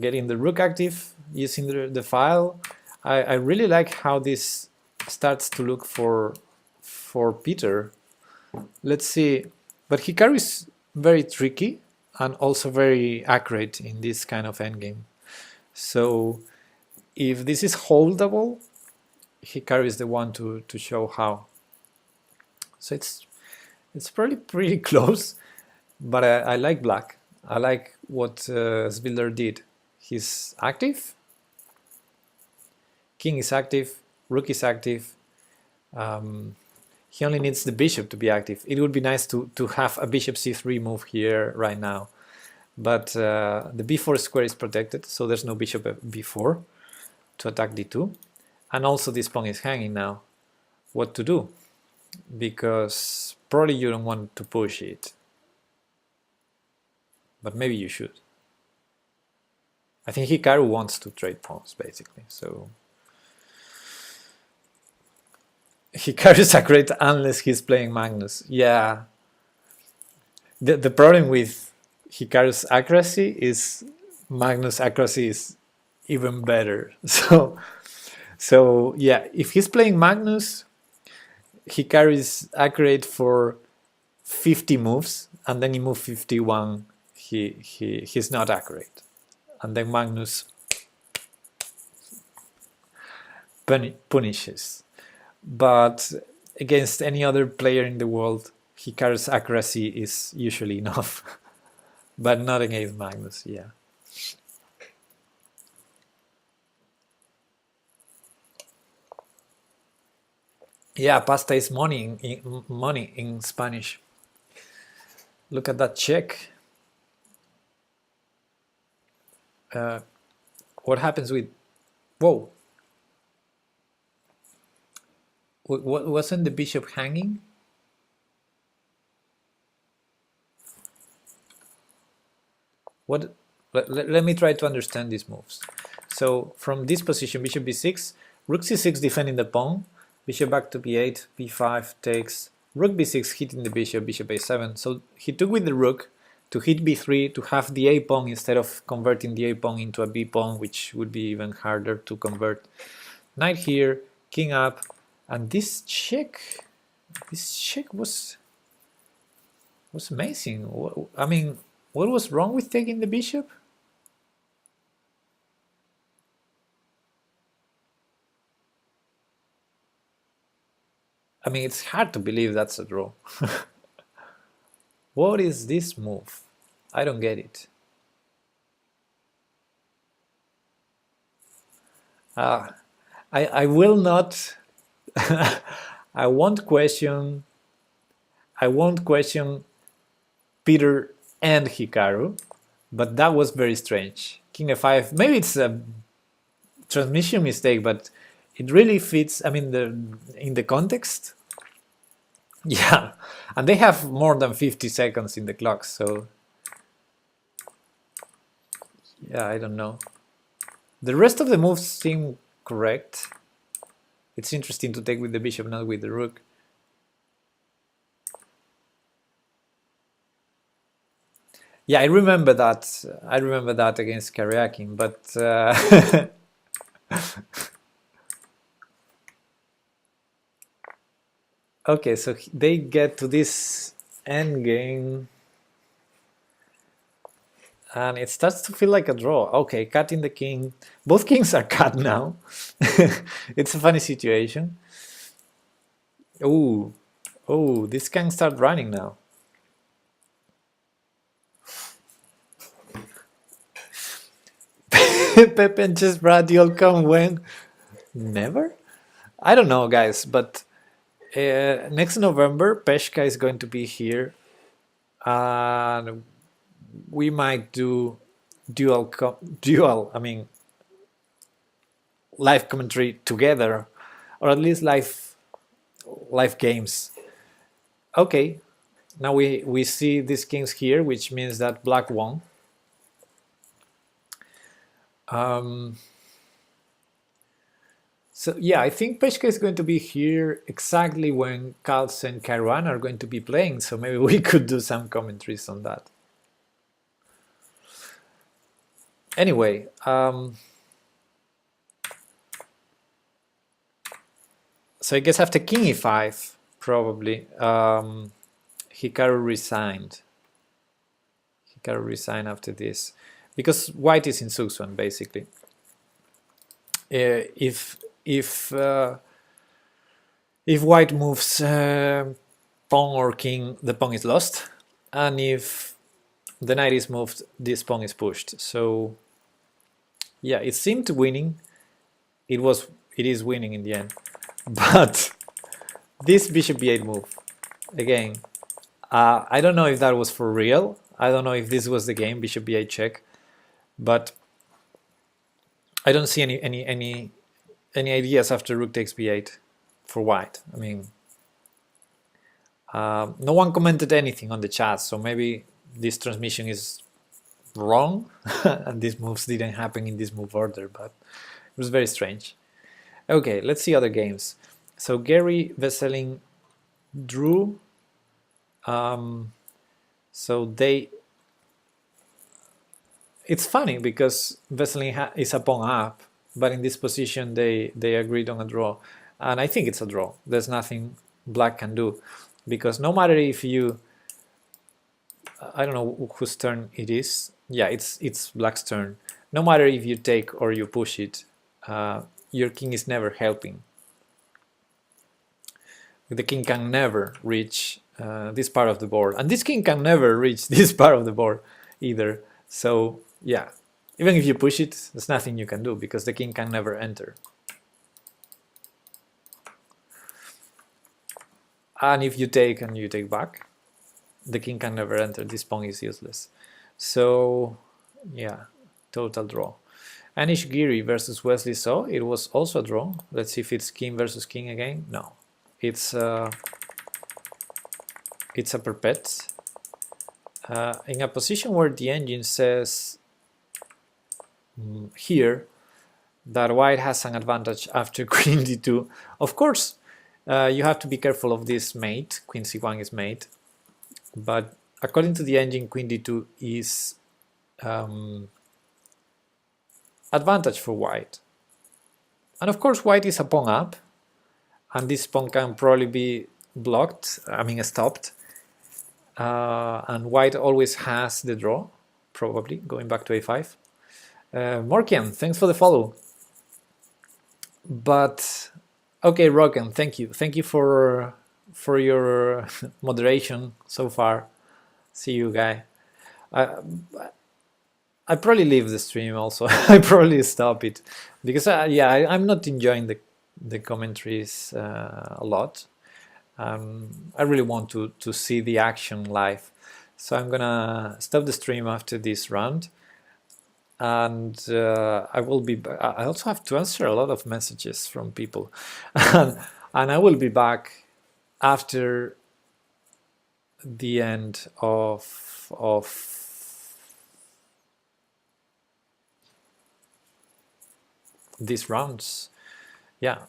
Speaker 2: getting the rook active, using the file. I really like how this starts to look for Peter. Let's see, but Hikaru is very tricky and also very accurate in this kind of endgame. So if this is holdable, Hikaru is the one to show how. So it's probably pretty close, but I like black. I like what Sviller did. He's active, king is active, rook is active. He only needs the bishop to be active. It would be nice to have a bishop c3 move here right now. But the b4 square is protected, so there's no bishop b4 to attack d2. And also this pawn is hanging now. What to do? Because probably you don't want to push it. But maybe you should. I think Hikaru wants to trade pawns, basically. So Hikaru is accurate unless he's playing Magnus. Yeah. The problem with Hikaru's accuracy is Magnus' accuracy is even better. So yeah, if he's playing Magnus, Hikaru is accurate for 50 moves, and then in move 51 he's not accurate, and then Magnus punishes. But against any other player in the world, Hikaru's accuracy is usually enough. but not against Magnus. Yeah. Yeah, pasta is money money in Spanish. Look at that check. What happens with? Whoa! Wasn't the bishop hanging? What? Let me try to understand these moves. So from this position, bishop b6, rook c6 defending the pawn, bishop back to b8, b5 takes, rook b6 hitting the bishop, bishop a7. So he took with the rook to hit b3 to have the a pawn instead of converting the a pawn into a b pawn, which would be even harder to convert. Knight here, king up, and this check was amazing. I mean, what was wrong with taking the bishop? I mean, it's hard to believe that's a draw. What is this move? I don't get it. I will not. I won't question. I won't question Peter and Hikaru, but that was very strange. King f5. Maybe it's a transmission mistake, but it really fits. I mean, in the context. Yeah, and they have more than 50 seconds in the clock, so yeah, I don't know. The rest of the moves seem correct. It's interesting to take with the bishop, not with the rook. Yeah, I remember that. I remember that against Karyakin, but okay, so they get to this endgame, and it starts to feel like a draw. Okay, cutting the king. Both kings are cut now. It's a funny situation. Oh, oh, this can start running now. Pepe and Chess Brad, you'll come when? Never? I don't know, guys, but next November, Peshka is going to be here, and we might do dual. I mean, live commentary together, or at least live games. Okay, now we see these kings here, which means that black won. So yeah, I think Peshka is going to be here exactly when Kals and Caruana are going to be playing, so maybe we could do some commentaries on that. Anyway, so I guess after King e5, probably, Hikaru resigned. Hikaru resigned after this, because White is in Suswan, basically. If White moves pawn or king, the pawn is lost, and if the knight is moved, this pawn is pushed. So yeah, it seemed winning. It is winning in the end. But this bishop b8 move, again, I don't know if that was for real. I don't know if this was the game, bishop b8 check, but I don't see any ideas after rook takes b8 for White. I mean, no one commented anything on the chat, so maybe this transmission is wrong and these moves didn't happen in this move order, but it was very strange. Okay, let's see other games. So Gary Veselin drew. So it's funny because Veselin is a pawn up, but in this position they agreed on a draw, and I think it's a draw. There's nothing black can do, because no matter if you, I don't know whose turn it is. Yeah, it's black's turn. No matter if you take or you push it, your king is never helping. The king can never reach this part of the board, and this king can never reach this part of the board. either. So yeah, even if you push it, there's nothing you can do because the king can never enter. And if you take and you take back, the king can never enter. This pawn is useless. So yeah, total draw. Anish Giri versus Wesley So, it was also a draw. Let's see if it's king versus king again. No, it's a perpet. In a position where the engine says here that white has an advantage after queen d2, of course you have to be careful of this mate. Queen c1 is mate, but according to the engine, queen d2 is advantage for white. And of course white is a pawn up, and this pawn can probably be blocked, I mean stopped, and white always has the draw, probably, going back to a5. Morkian, thanks for the follow. But okay, Rocken, thank you for your moderation so far. See you, guy. I probably leave the stream also. I probably stop it because I'm not enjoying the commentaries a lot. I really want to see the action live, so I'm gonna stop the stream after this round, and I will be. I also have to answer a lot of messages from people, and I will be back after the end of these rounds. Yeah,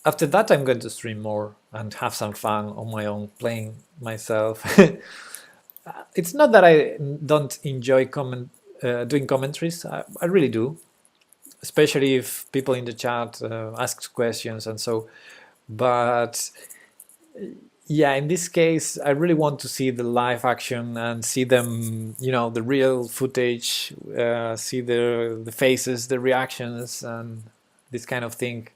Speaker 2: after that I'm going to stream more and have some fun on my own, playing myself. It's not that I don't enjoy doing commentaries. I really do, especially if people in the chat ask questions and so. But yeah, in this case, I really want to see the live action and see them, the real footage, see the faces, the reactions, and this kind of thing.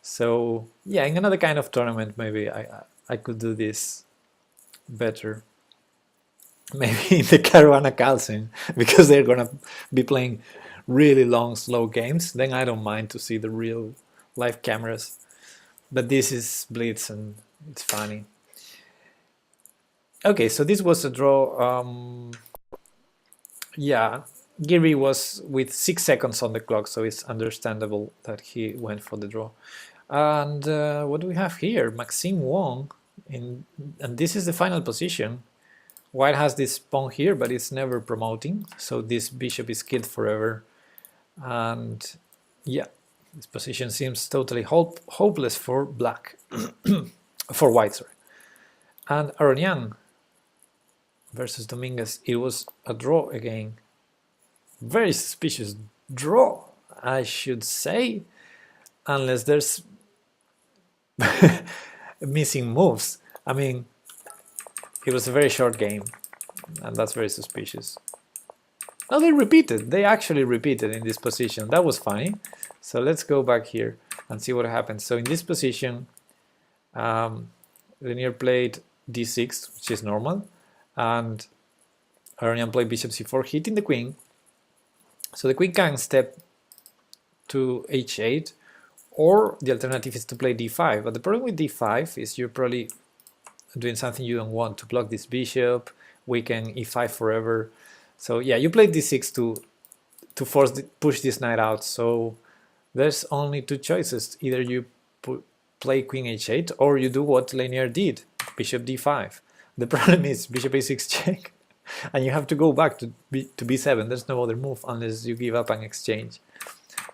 Speaker 2: So yeah, in another kind of tournament, maybe I could do this better. Maybe in the Caruana Carlsen, because they're gonna be playing really long, slow games. Then I don't mind to see the real live cameras. But this is Blitz and it's funny. Okay, so this was a draw. Yeah, Giri was with 6 seconds on the clock, so it's understandable that he went for the draw. And what do we have here? Maxime Wong, and this is the final position. White has this pawn here, but it's never promoting, so this bishop is killed forever. And yeah, this position seems totally hopeless for black, for white, sorry. And Aronian versus Dominguez, it was a draw again. Very suspicious draw, I should say, unless there's missing moves. I mean, it was a very short game, and that's very suspicious. No, they repeated. They actually repeated in this position. That was funny. So let's go back here and see what happens. So in this position, Lanier played d6, which is normal, and Aronian played bishop c4, hitting the queen. So the queen can step to h8, or the alternative is to play d5. But the problem with d5 is you're probably doing something you don't want, to block this bishop, weaken e5 forever. So yeah, you play d6 to push this knight out. So there's only two choices. Either you play queen h8, or you do what Lanier did, bishop d5. The problem is bishop a6 check, and you have to go back to b7. There's no other move unless you give up an exchange.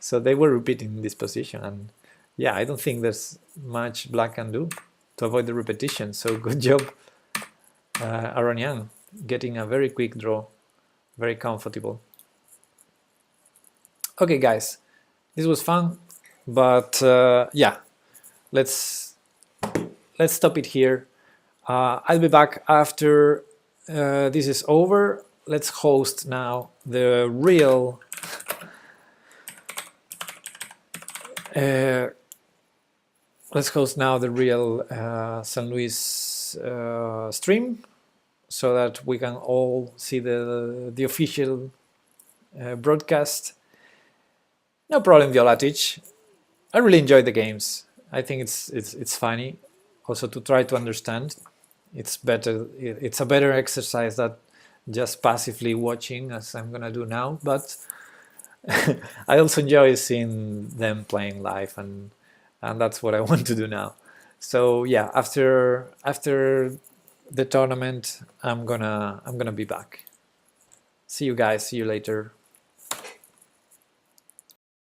Speaker 2: So they were repeating this position, and yeah, I don't think there's much black can do to avoid the repetition. So good job, Aronian, getting a very quick draw, very comfortable. Okay, guys, this was fun, but yeah, let's stop it here. I'll be back after this is over. Let's host now the real San Luis stream. so that we can all see the official broadcast. No problem, Violatich. I really enjoy the games. I think it's funny, also to try to understand. It's better. It's a better exercise than just passively watching, as I'm gonna do now. But I also enjoy seeing them playing live, and that's what I want to do now. So yeah, after the tournament, I'm gonna be back. See you guys. See you later.